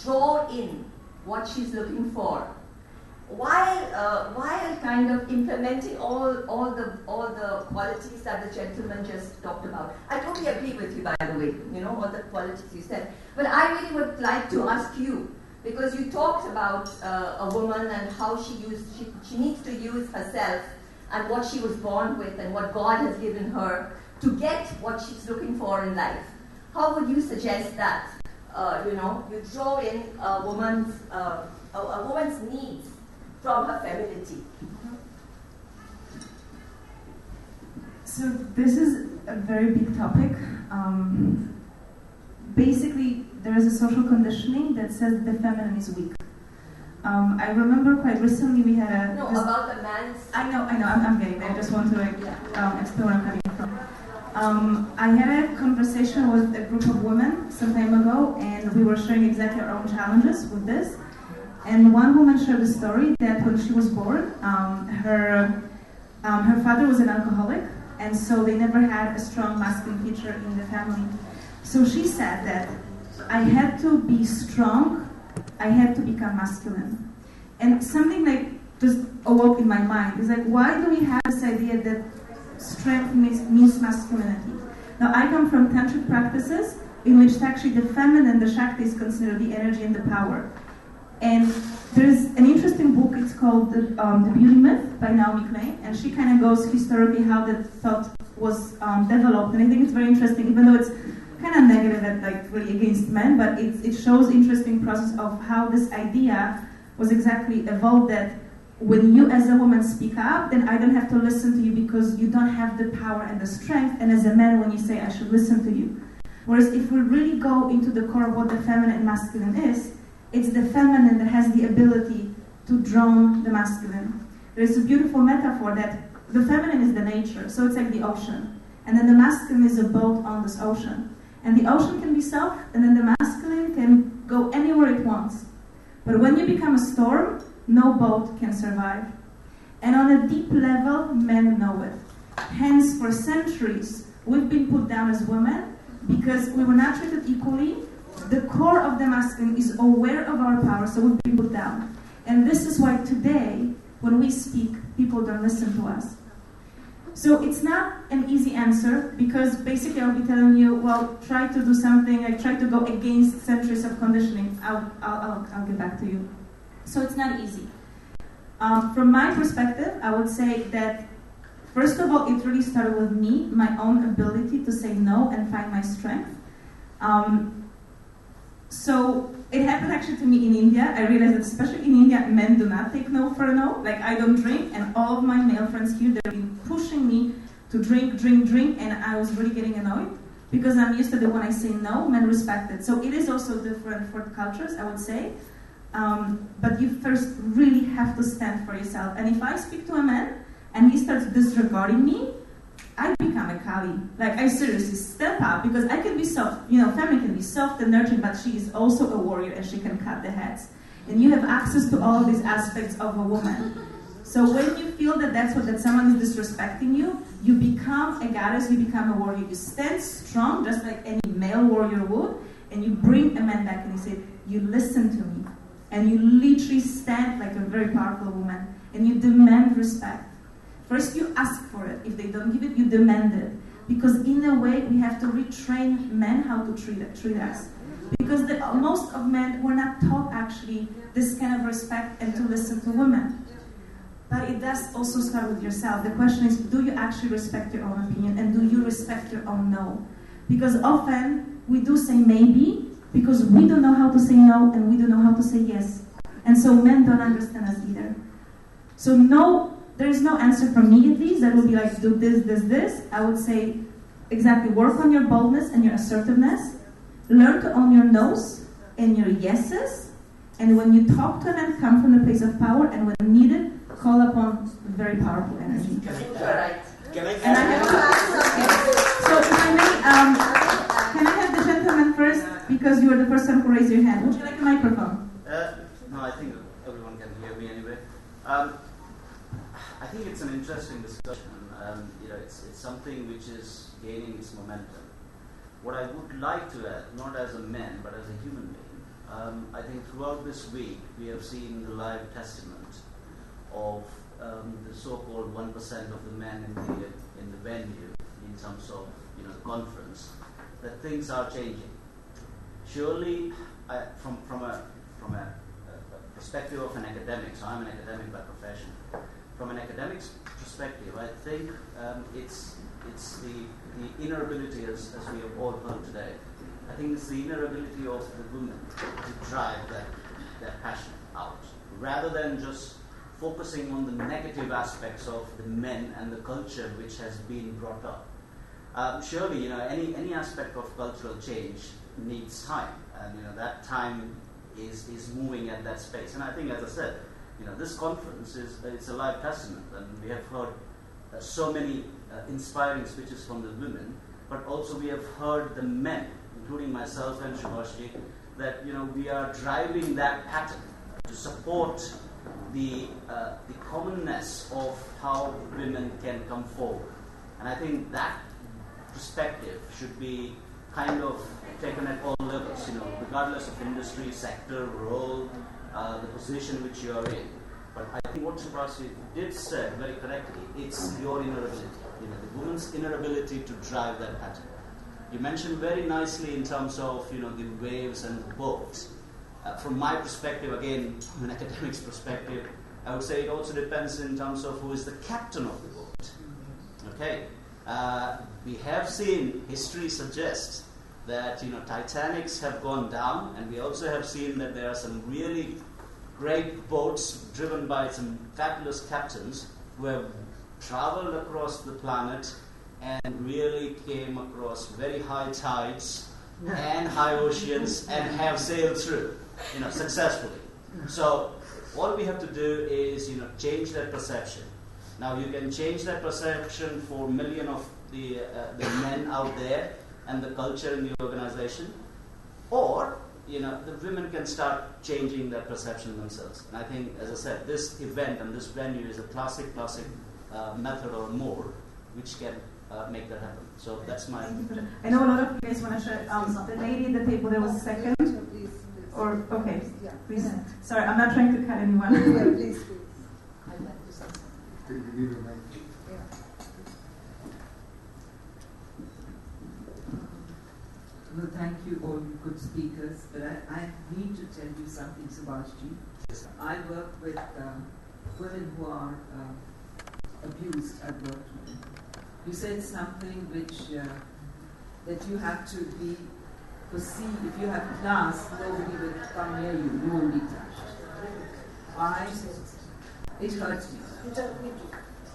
draw in what she's looking for, while kind of implementing all the qualities that the gentleman just talked about? I totally agree with you, by the way, all the qualities you said. But I really would like to ask you, because you talked about a woman and how she needs to use herself and what she was born with and what God has given her to get what she's looking for in life. How would you suggest that you draw in a woman's needs from her femininity? So this is a very big topic. Basically, there is a social conditioning that says the feminine is weak. I remember quite recently we had about the man's... I know, I'm getting there. I just want to explain where I'm coming from. I had a conversation with a group of women some time ago, and we were sharing exactly our own challenges with this. And one woman shared a story that when she was born, her father was an alcoholic, and so they never had a strong masculine feature in the family. So she said that I had to be strong, I had to become masculine. And something like just awoke in my mind. It's like, why do we have this idea that strength means masculinity? Now, I come from tantric practices in which actually the feminine, the Shakti, is considered the energy and the power. And there's an interesting book, it's called The Beauty Myth by Naomi Klein, and she kind of goes historically how that thought was developed. And I think it's very interesting, even though it's kind of negative and like really against men, but it shows interesting process of how this idea was exactly evolved, that when you as a woman speak up, then I don't have to listen to you because you don't have the power and the strength, and as a man when you say I should listen to you. Whereas if we really go into the core of what the feminine and masculine is, it's the feminine that has the ability to drown the masculine. There's a beautiful metaphor that the feminine is the nature, so it's like the ocean, and then the masculine is a boat on this ocean. And the ocean can be soft, and then the masculine can go anywhere it wants. But when you become a storm, no boat can survive. And on a deep level, men know it. Hence, for centuries, we've been put down as women because we were not treated equally. The core of the masculine is aware of our power, so we've been put down. And this is why today, when we speak, people don't listen to us. So it's not an easy answer, because basically I'll be telling you, well, try to do something, like try to go against centuries of conditioning. I'll get back to you. So it's not easy. From my perspective, I would say that, first of all, it really started with me, my own ability to say no and find my strength. So it happened actually to me in India. I realized that especially in India, men do not take no for a no. Like, I don't drink, and all of my male friends here, they've been pushing me to drink, and I was really getting annoyed because I'm used to that when I say no, men respect it. So it is also different for cultures, I would say. But you first really have to stand for yourself. And if I speak to a man and he starts disregarding me, I become a Kali. Like, I seriously step up, because I can be soft. You know, family can be soft and nurturing, but she is also a warrior and she can cut the heads. And you have access to all of these aspects of a woman. So when you feel that someone is disrespecting you, you become a goddess, you become a warrior. You stand strong, just like any male warrior would, and you bring a man back and you say, you listen to me. And you literally stand like a very powerful woman, and you demand respect. First, you ask for it. If they don't give it, you demand it. Because in a way, we have to retrain men how to treat us. Because most of men were not taught actually this kind of respect and to listen to women. But it does also start with yourself. The question is, do you actually respect your own opinion, and do you respect your own no? Because often we do say maybe because we don't know how to say no and we don't know how to say yes. And so men don't understand us either. So no, there is no answer from me at least that will be like, do this, this, this. I would say, exactly, work on your boldness and your assertiveness. Learn to own your no's and your yeses. And when you talk to them, come from the place of power, and when needed, call upon very powerful energy. Can I So if I may, can I have the gentleman first, because you are the first one who raised your hand. Would you like a microphone? No, I think everyone can hear me anyway. I think it's an interesting discussion. It's something which is gaining its momentum. What I would like to add, not as a man, but as a human being, I think throughout this week we have seen the live testament of the so-called 1% of the men in the venue, in terms of the conference, that things are changing. Surely, from a perspective of an academic, so I'm an academic by profession. From an academic perspective, I think it's the inner ability, as we have all heard today. I think it's the inner ability of the women to drive that passion out, rather than just focusing on the negative aspects of the men and the culture which has been brought up. Surely, any aspect of cultural change needs time, and that time is moving at that space. And I think, as I said, this conference it's a live testament, and we have heard so many inspiring speeches from the women, but also we have heard the men, including myself and Subhashis, that we are driving that pattern to support the commonness of how women can come forward. And I think that perspective should be kind of taken at all levels, regardless of industry, sector, role, the position which you are in. But I think what Subhashis did say very correctly, it's your inner ability, the woman's inner ability to drive that pattern. You mentioned very nicely in terms of the waves and the boats. From my perspective, again, from an academic's perspective, I would say it also depends in terms of who is the captain of the boat. Okay, we have seen history suggest that Titanics have gone down, and we also have seen that there are some really great boats driven by some fabulous captains who have traveled across the planet and really came across very high tides and high oceans and have sailed through, successfully. So all we have to do is, change that perception. Now you can change that perception for millions of the men out there, and the culture in the organization, or the women can start changing their perception themselves. And I think, as I said, this event and this venue is a classic method or more which can make that happen. So that's my. I know a lot of you guys want to share. The lady at the table there was second. Or okay, please. Sorry, I'm not trying to cut anyone. Please. I'd like to say something. Well, thank you, all good speakers, but I need to tell you something, Subhashji. Yes. I work with women who are abused. I've worked with them. You said something which that you have to be perceived. If you have class, nobody will come near you. You won't be touched. It hurts me.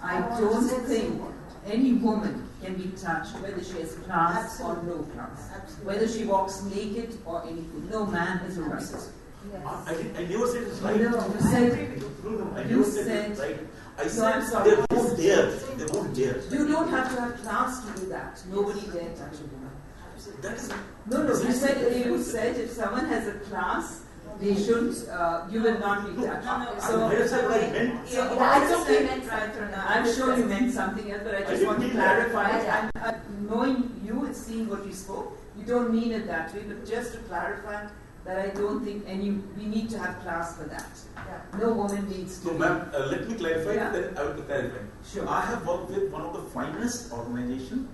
I don't think any woman can be touched, whether she has class or no class, whether she walks naked or anything. No man is a right. Yes. I never said it's right. No, you said. I never said it's right. I said sorry. they won't dare. They won't dare. You don't have to have class to do that. Nobody dare touch a woman. That is. No. You said if someone has a class, they shouldn't. You will not be touched. So I said what I meant. I'm sure you meant something else, but I just want to clarify. Knowing you and seeing what you spoke, you don't mean it that way. But just to clarify that I don't think we need to have class for that. Yeah. No woman needs to. So, ma'am, let me clarify. Then I will clarify. Sure. I have worked with one of the finest organizations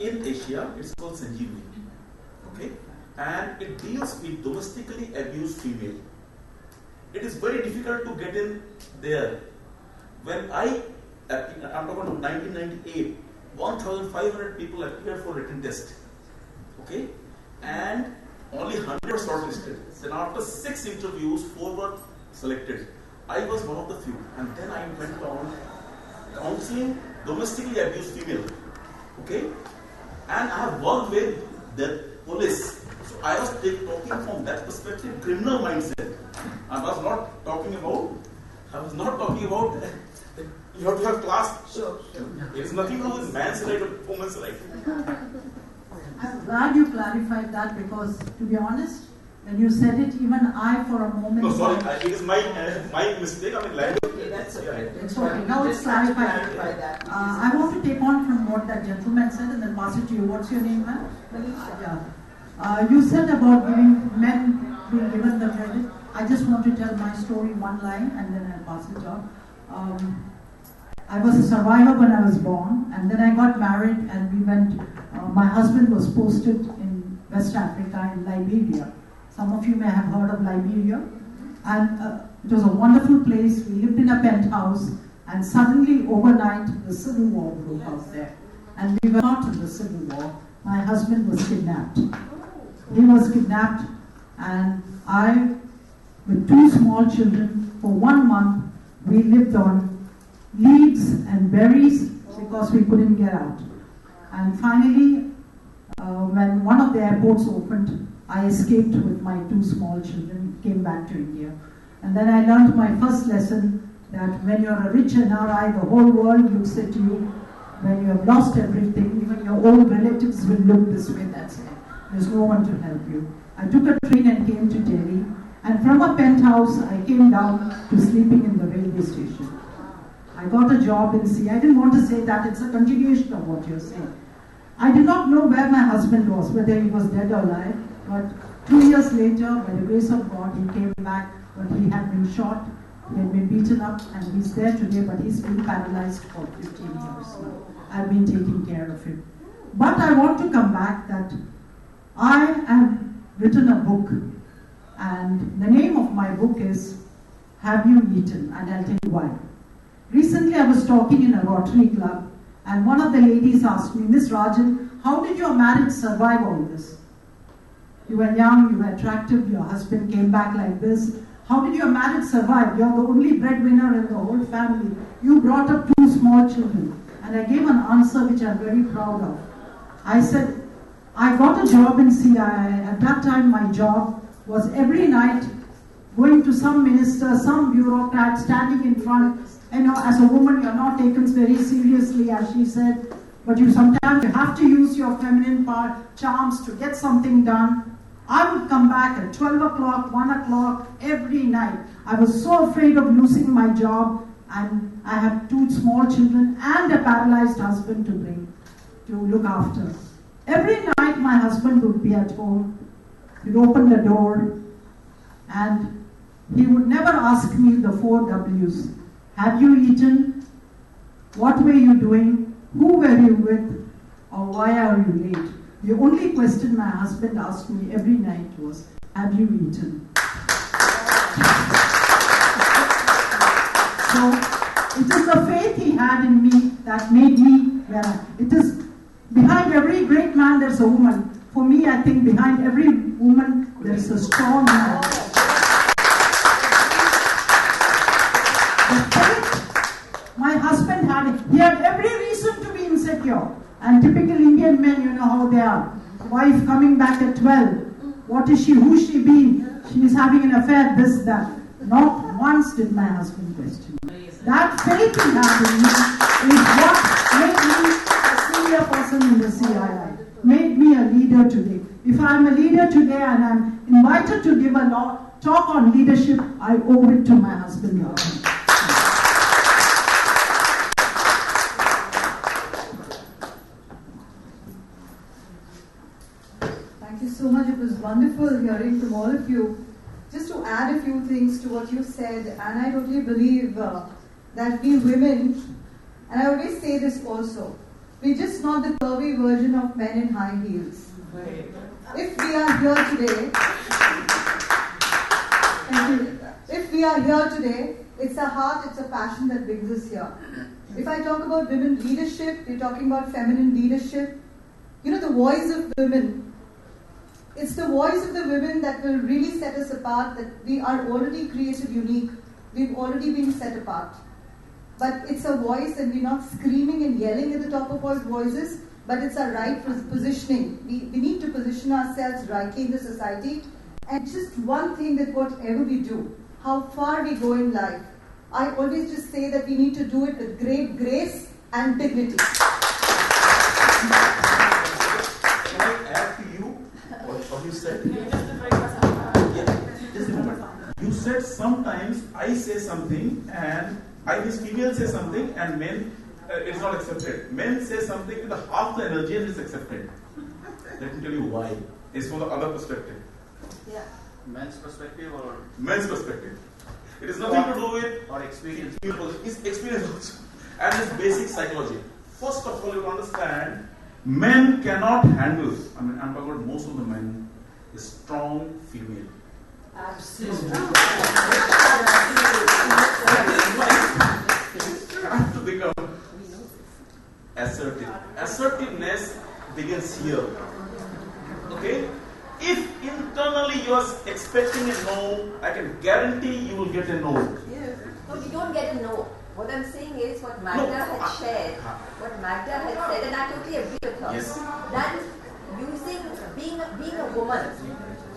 in Asia. It's called Sanjeevani. Okay. And it deals with domestically abused female. It is very difficult to get in there. When I'm talking about 1998, 1,500 people appeared for written test. Okay? And only 100 were shortlisted. Then after 6 interviews, 4 were selected. I was one of the few. And then I went on counseling domestically abused female. Okay? And I have worked with the police. So I was talking from that perspective, criminal mindset. I was not talking about you have to have class. Sure. There is nothing wrong with man's right or woman's right. I'm glad you clarified that, because, to be honest, when you said it, even I for a moment... No, sorry, it is my mistake. I mean, okay, that's okay. It's okay. Now it's clarified. I want to take on from what that gentleman said and then pass it to you. What's your name, ma'am? Manisha. Yeah. You said about men being given the credit. I just want to tell my story, one line, and then I'll pass it on. I was a survivor when I was born, and then I got married, and we went. My husband was posted in West Africa, in Liberia. Some of you may have heard of Liberia. And it was a wonderful place. We lived in a penthouse, and suddenly, overnight, the civil war broke out there. And we were not in the civil war. My husband was kidnapped. He was kidnapped, and I, with 2 small children, for 1 month, we lived on leaves and berries because we couldn't get out. And finally, when one of the airports opened, I escaped with my 2 small children, came back to India. And then I learned my first lesson that when you're a rich NRI, the whole world looks at you. When you have lost everything, even your own relatives will look this way, that's it. There's no one to help you. I took a train and came to Delhi. And from a penthouse, I came down to sleeping in the railway station. I got a job in sea. I didn't want to say that, it's a continuation of what you're saying. I did not know where my husband was, whether he was dead or alive, but 2 years later, by the grace of God, he came back, but he had been shot, he had been beaten up, and he's there today, but he's been paralyzed for 15 years now. I've been taking care of him. But I want to come back that I have written a book, and the name of my book is Have You Eaten? And I'll tell you why. Recently, I was talking in a Rotary Club, and one of the ladies asked me, Miss Rajan, how did your marriage survive all this? You were young, you were attractive, your husband came back like this. How did your marriage survive? You're the only breadwinner in the whole family. You brought up 2 small children. And I gave an answer which I'm very proud of. I said, I got a job in CIA. At that time, my job was every night going to some minister, some bureaucrat, standing in front. You know, as a woman, you're not taken very seriously, as she said. but sometimes you have to use your feminine charms to get something done. I would come back at 12 o'clock, 1 o'clock every night. I was so afraid of losing my job, and I had 2 small children and a paralyzed husband to look after. Every night my husband would be at home. He'd open the door and he would never ask me the 4 W's. Have you eaten? What were you doing? Who were you with? Or why are you late? The only question my husband asked me every night was, have you eaten? So it is the faith he had in me that made me where I am. It is behind every great man there's a woman. For me, I think behind every woman there is a strong man. The faith my husband had, he had every reason to be insecure. And typical Indian men, you know how they are. Wife coming back at 12. What is she? Who's she been? She is having an affair, this, that. Not once did my husband question me. That faith he had in me is what made me a senior person in the CII. Made me a leader today. If I am a leader today and I am invited to give a talk on leadership, I owe it to my husband. Thank you so much. It was wonderful hearing from all of you. Just to add a few things to what you said, and I totally believe that we women, and I always say this also, we're just not the curvy version of men in high heels. If we are here today, if we are here today, it's a heart, it's a passion that brings us here. If I talk about women leadership, we're talking about feminine leadership. You know, the voice of women, it's the voice of the women that will really set us apart, that we are already created unique. We've already been set apart. But it's a voice, and we're not screaming and yelling at the top of our voices, but it's our right positioning. We need to position ourselves rightly in the society. And just one thing, that whatever we do, how far we go in life, I always just say that we need to do it with great grace and dignity. Can I add to you what you said? Just a moment. You said sometimes I say something and this female say something and men, it's not accepted. Men say something with half the energy and it's accepted. Let me tell you why. It's from the other perspective. Yeah. Men's perspective or? Men's perspective. It is nothing to do with or experience. It's experience also. And it's basic psychology. First of all, you understand, men cannot handle, I'm talking about most of the men, a strong female. Absolutely. Have to become assertive. Assertiveness begins here. Okay? If internally you are expecting a no, I can guarantee you will get a no. Yes. No, you don't get a no. What I'm saying is what Magda had shared, what Magda had said, and I totally agree with her. Yes. That being a woman,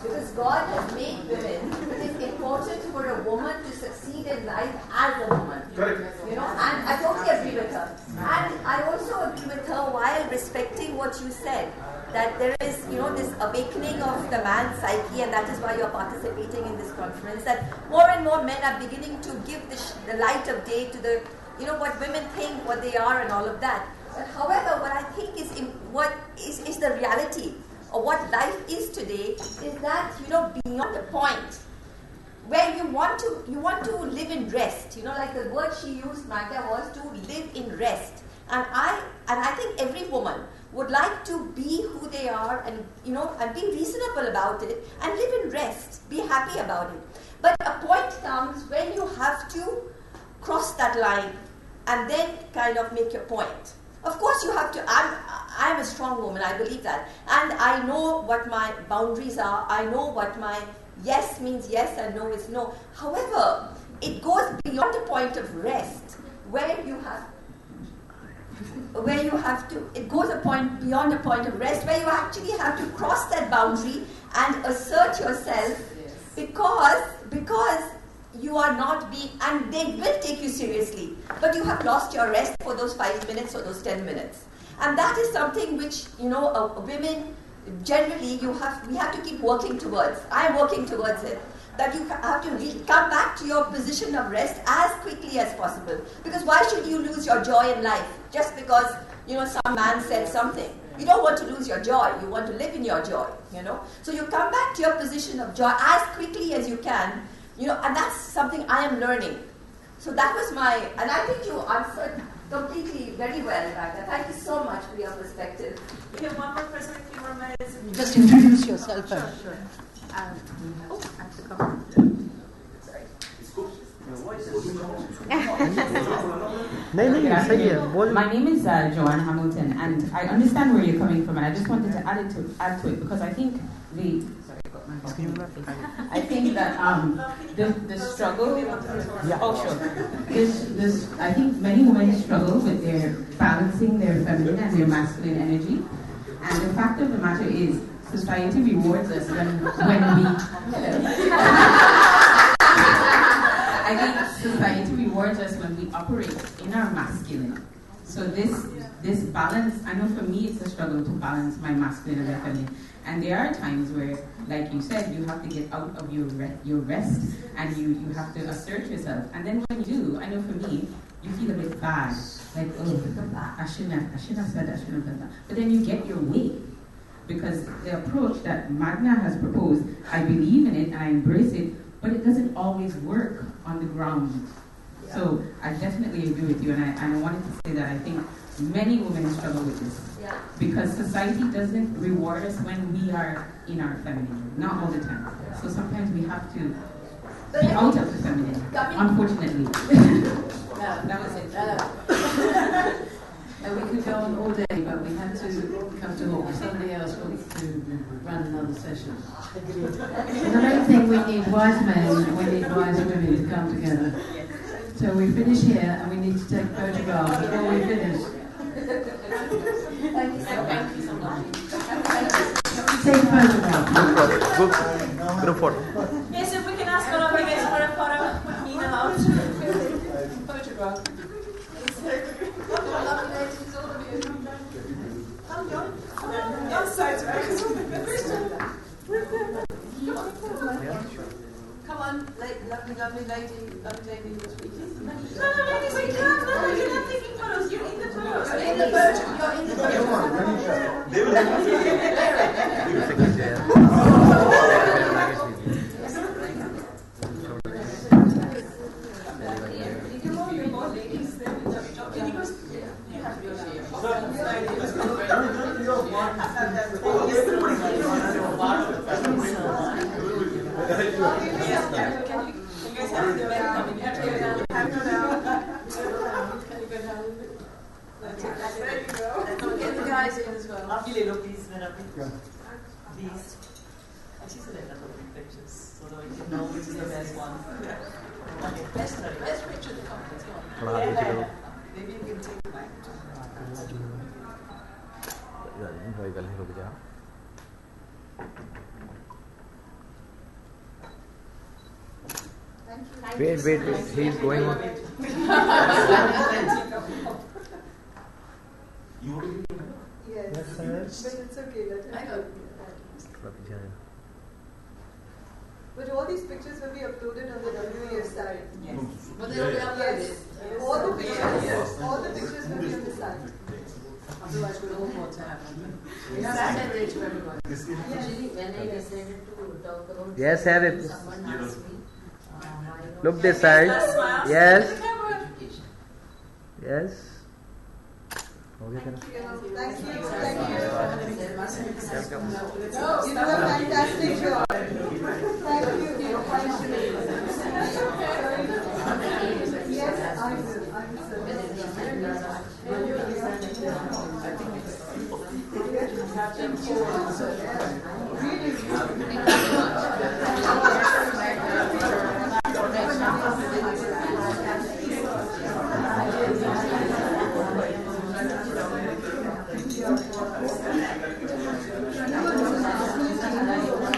because God has made women, it is important for a woman to succeed in life as a woman. Correct. You know, and I totally agree with her. And I also agree with her while respecting what you said, that there is, this awakening of the man's psyche, and that is why you're participating in this conference, that more and more men are beginning to give the light of day to the, what women think, what they are, and all of that. But however, what I think is the reality of what life is today is that, beyond the point where you want to live in rest, like the word she used, Magda, was to live in rest. And I think every woman would like to be who they are and be reasonable about it and live in rest, be happy about it. But a point comes when you have to cross that line and then kind of make your point. Of course you have to, I'm a strong woman, I believe that. And I know what my boundaries are, I know what my yes means yes and no is no. However, it goes beyond the point of rest it goes beyond a point of rest where you actually have to cross that boundary and assert yourself because you are not being, and they will take you seriously, but you have lost your rest for those 5 minutes or those 10 minutes. And that is something which, women generally we have to keep working towards. I'm working towards it. That you have to come back to your position of rest as quickly as possible. Because why should you lose your joy in life just because, some man said something? You don't want to lose your joy. You want to live in your joy, So you come back to your position of joy as quickly as you can, and that's something I am learning. So that was and I think you answered completely very well, Magda. Thank you so much for your perspective. We have one more person, if you remember. Just introduce yourself. Sure. I have to come. Sorry. My name is Joanne Hamilton, and I understand where you're coming from, and I just wanted to add to it because I think I think that the struggle. Yeah. Oh, sure. I think many women struggle with their balancing their feminine and their masculine energy, and the fact of the matter is, society rewards us when we. I think society rewards us when we operate in our masculine. So this balance, I know for me it's a struggle to balance my masculine and my feminine. And there are times where, like you said, you have to get out of your rest and you have to assert yourself. And then when you do, I know for me, you feel a bit bad. Like, oh, I shouldn't have said that, I shouldn't have done that. But then you get your way. Because the approach that Magda has proposed, I believe in it and I embrace it, but it doesn't always work on the ground. Yeah. So I definitely agree with you, and I wanted to say that I think many women struggle with this. Yeah. Because society doesn't reward us when we are in our feminine, not all the time. So sometimes we have to be out of the feminine, unfortunately. That was it. We could go on all day, but we had to come to halt. Somebody else wants to run another session. And the main thing, we need wise men, we need wise women to come together. So we finish here, and we need to take photographs before we finish. Thank you so much. Take photographs. Group photo. Yes, if we can ask all of you guys for a photo with me now. Photograph. Come on, lovely lady, who's speaking. No, ladies, we can't. No, you're not taking photos. You're in the photos. You're in the photo. You're in the Get the guys in as well. Please. And she's a little pictures, so that we can know which is the best one. Okay, best picture of the conference. Go on. Yeah. Maybe you can take it back. Wait, he's going on. Yes, but it's okay. I know. But all these pictures will be uploaded on the WEF site. Yes. But they'll be uploaded. Yes. All the pictures will be on the site. Otherwise, we'll all want to have them. When I decided to talk about Yes, have it. someone asked me, Look this side. Yes. Yes. Thank you. Thank you. Welcome. You do a fantastic job. Thank you. Yes, I will.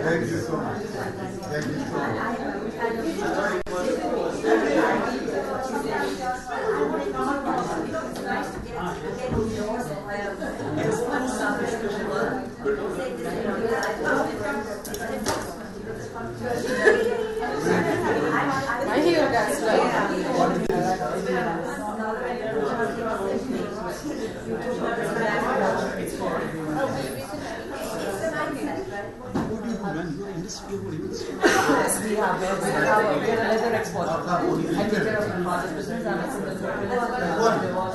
Thank you so much. Thank you so My heel got stuck. Yes, we have a leather export. I take care of my father's business and I think that's what it was.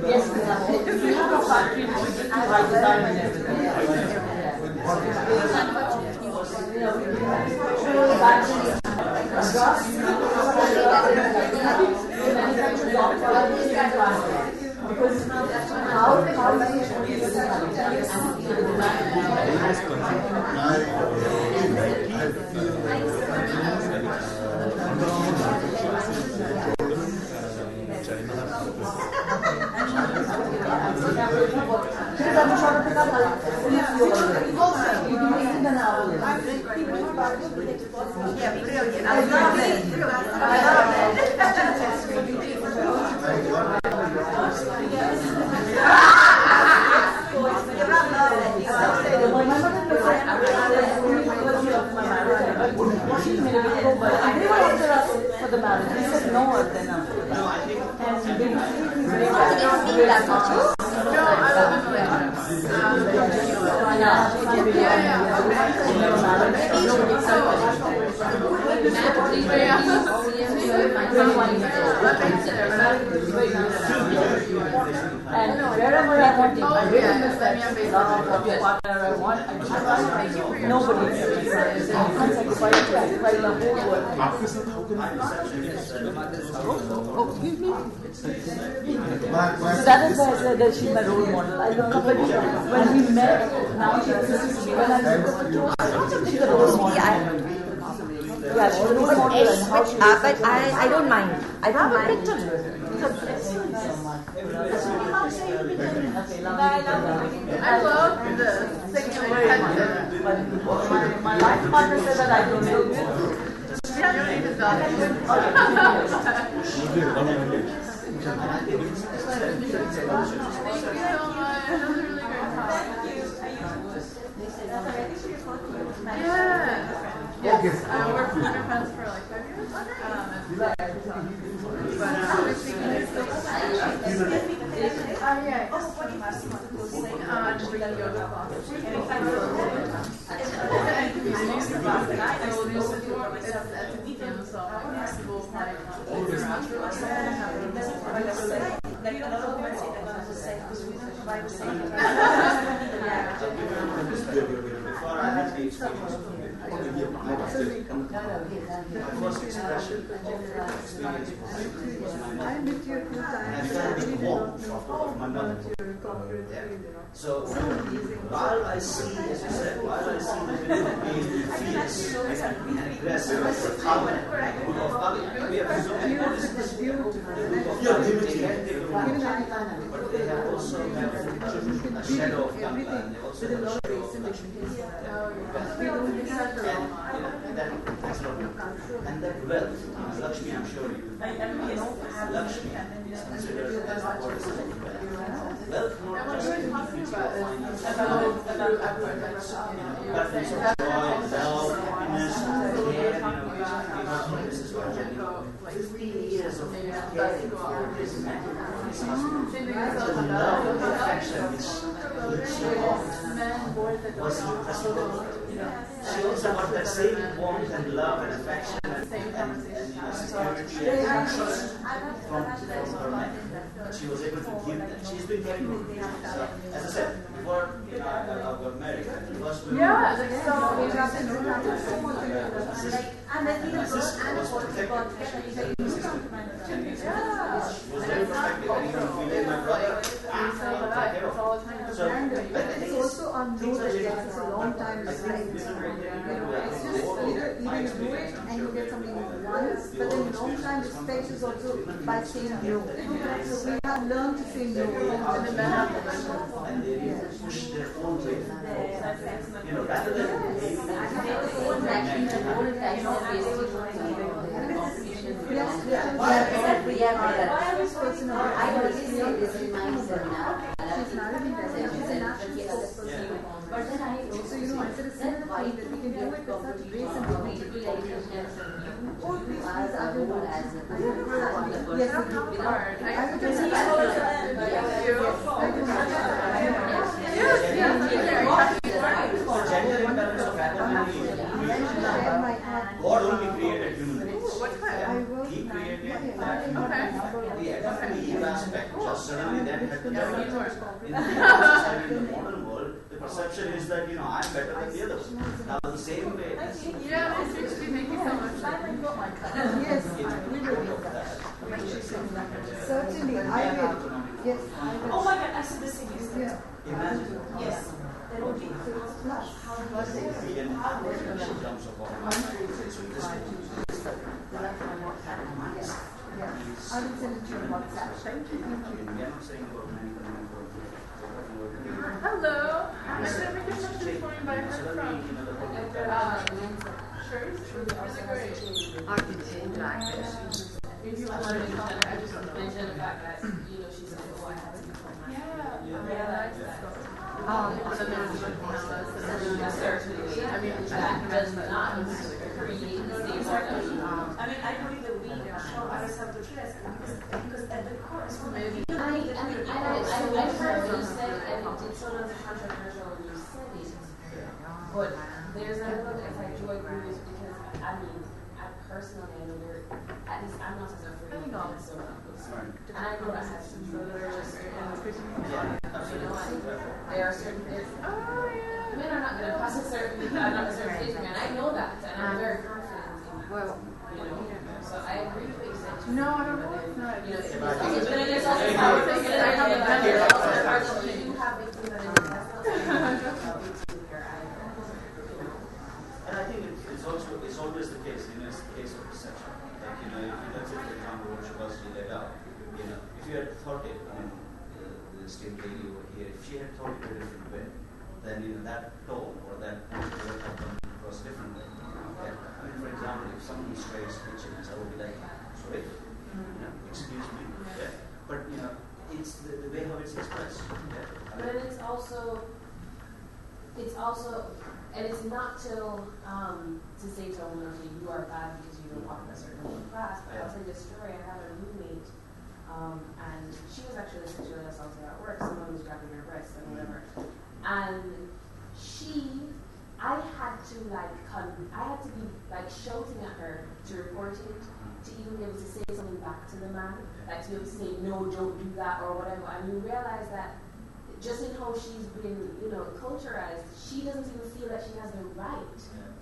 Yes, we have a factory by design and everything. For the marriage, he said no or then no. I think and wherever I want it, I really miss that partner I want. Nobody excuse me. So that is why I said that she's my role model. I look up at her when we met. Now she listens to me. When I look up at her, she's a role model. Yeah, she's a role model. But I don't mind. I don't mind. I love this. Thank you very much. My life partner said that I don't know. Yes, I worked with her friends for like 5 years. Just like yoga classes. Before I had the experience, my first expression of experience was my mother. And I felt the warmth of my mother. So while I see, as you said, while I see the women being fierce and aggressive, but they have also have a shadow of Ganga, and they also have a shadow of Lakshmi. And that wealth, Lakshmi, I'm sure you know, Lakshmi is considered Well, not just in the fields of finance, patterns of joy, love, happiness, care, this is what 15 years of caring for this man, this husband. The love and affection which she got was unprecedented. She also got that same warmth and love and affection and security and trust from her man. She was able to give that. She's been very good. So, as I said, before I got married, the first woman my sister was protected. She was very protective. And even if we did my brother, so it's also unknown that it takes a long time to write. It's just either you do it and you get something once, but then long time respect is also by saying no. So we have learned to say no. And they push their own way. Rather than but then I also, I said a similar thing that we can do it with such grace and beauty. Oh, please, I will do it. Yes, I will just gender imbalance of Adam and Eve. God only created human beings. He created that the Adam and Eve aspect just suddenly then had to develop. In the society, in the modern world, the perception is that I'm better than the other. Now the same way. Yes, we will do that. Certainly, I will. Yes, I will. Oh my God, I said the same thing. Yeah. Imagine. Yes. There will be flush. Yeah, I will send it to you on WhatsApp. Thank you. Hello. I said we can touch this point by her from shirts. Really great. Artist if you want to talk, I just mention the fact that she said, "Oh, I have to be called my that does not create the same sort of. I mean, I believe that we show ourselves to dress because at the core is what I heard what you said, and it's sort of controversial when you said it. But there's a little bit of I do agree with because I personally I know there at least I'm not as afraid of it, so and I know that has some just there are certain things. Men are not going to pass a certain stage, and I know that, and I'm very confident in that. So I agree with what you said. No, I don't know. It's not. There's also power thing, and I have a better you have victims that and I think it's always the case, it's the case of perception. Like, let's say, for example, what Subhashis laid out, if you had thought it, the state lady over here, if she had thought it a different way, then, that tone or that would have come across a different way. Okay? For example, if someone swears bitchiness, I would be like, sorry, excuse me. Yeah? But, it's the way how it's expressed. Yeah? But it's also, and it's not till to say to a woman, okay, you are bad because you don't walk in a certain class. But I'll tell you a story. I had a roommate, and she was actually sexually assaulted at work. Someone was grabbing her breast and whatever. And I had to be like shouting at her to report it, to even be able to say something back to the man, like to be able to say no, don't do that or whatever. And you realize that. Just in how she's been, culturized, she doesn't even feel that she has the right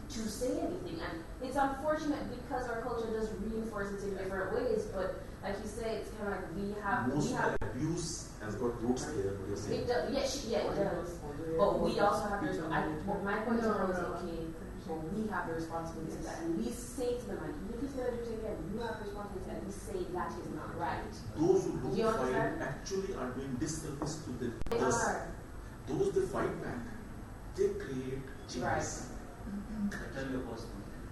to say anything. And it's unfortunate because our culture does reinforce it in different ways, but like you say, it's kind of like we have... abuse has got roots there, what you're saying. It does, it does. But we also have the responsibility. My point is always, okay, but we have the responsibility to that. And we say to them, like, if he's going to do it again, you have the responsibility and we say that is not right. Those who don't fight actually are doing disservice to the others. Those that fight back, they create changes. I tell you a personal thing.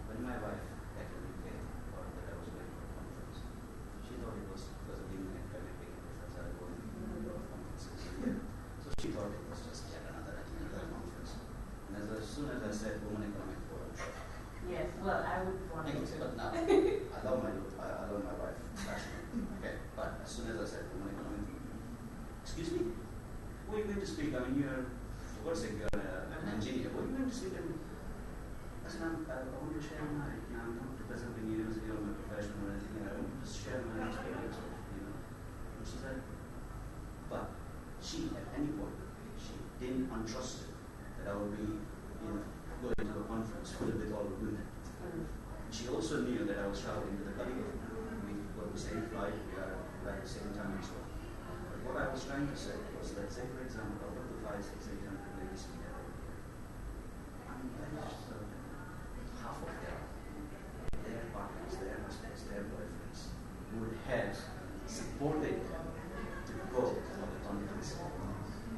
When my wife actually came, or that I was going for a conference, going to speak? I mean, you're, for God's sake, you're an engineer. What are you going to speak? I said, I want to share my, I'm not representing the university or my profession or anything. I want to just share my experience of, And she said, but she, at any point, she didn't untrust it that I would be, going to a conference filled with all women. She also knew that I was traveling with a colleague of mine. We were on the same flight, we are at the same time and so on. But what I was trying to say was that, say for example, out of the 5, 6, 800 ladies together, half of them, their partners, their husbands, their boyfriends, would have supported them to go on the conference.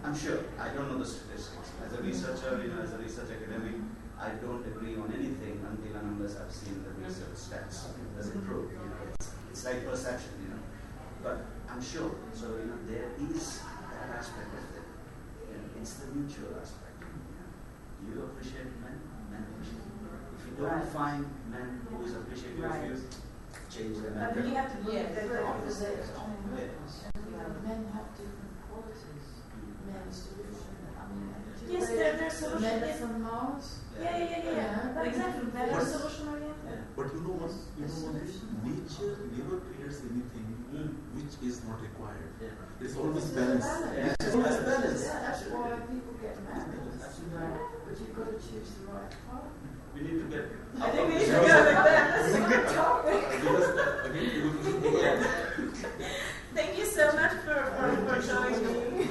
I'm sure, I don't know the statistics. As a researcher, as a research academic, I don't agree on anything until and unless I've seen the research stats. Does it prove? It's like perception, But I'm sure. So there is that aspect of it. It's the mutual aspect. You appreciate men, men appreciate you. If you don't find men who is appreciative of you, change them. But you have to look at that. Men have different qualities. Men's delusion. Yes, they're solution. Men from Mars. Yeah. But exactly, men are solution oriented. But you know what? Nature never creates anything which is not required. It's always balanced. It's always balanced. That's why people get married. But you've got to choose the right partner. We need to get. I think we need to go with that. That's a good topic. Thank you so much for showing me.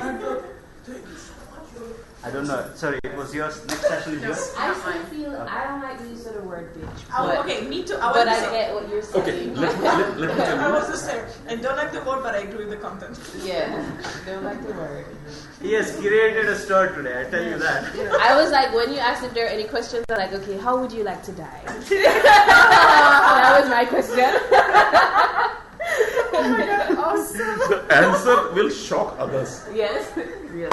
I don't know. Sorry, it was yours. Next session is yours. I still feel I don't like the use of the word bitch. Oh, okay, me too. But I get what you're saying. Okay, let me tell you. I was the same. I don't like the word, but I agree with the content. Yeah, don't like the word. He has created a stir today, I tell you that. I was like, when you asked if there are any questions, I'm like, okay, how would you like to die? That was my question. Oh my god, awesome. The answer will shock others. Yes, really.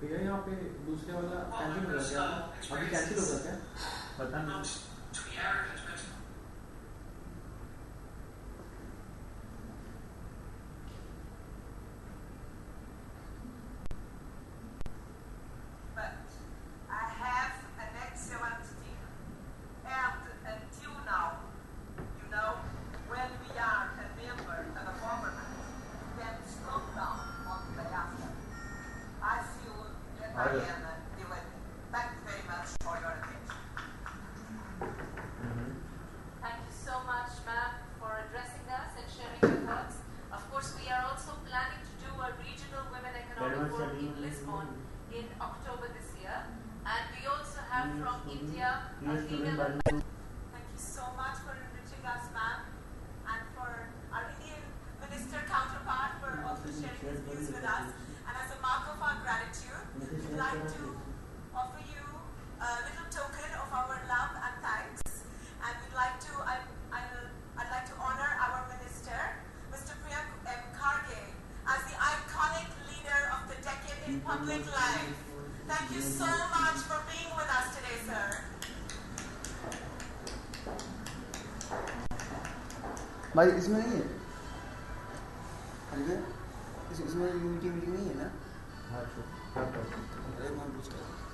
भैया यहाँ पे दूसरे वाला cancel हो गया अभी cancel होगा क्या पता नहीं भाई इसमें नहीं है ठीक है इसमें मीटिंग नहीं है ना हाँ, अरे मैं पूछ रहा हूँ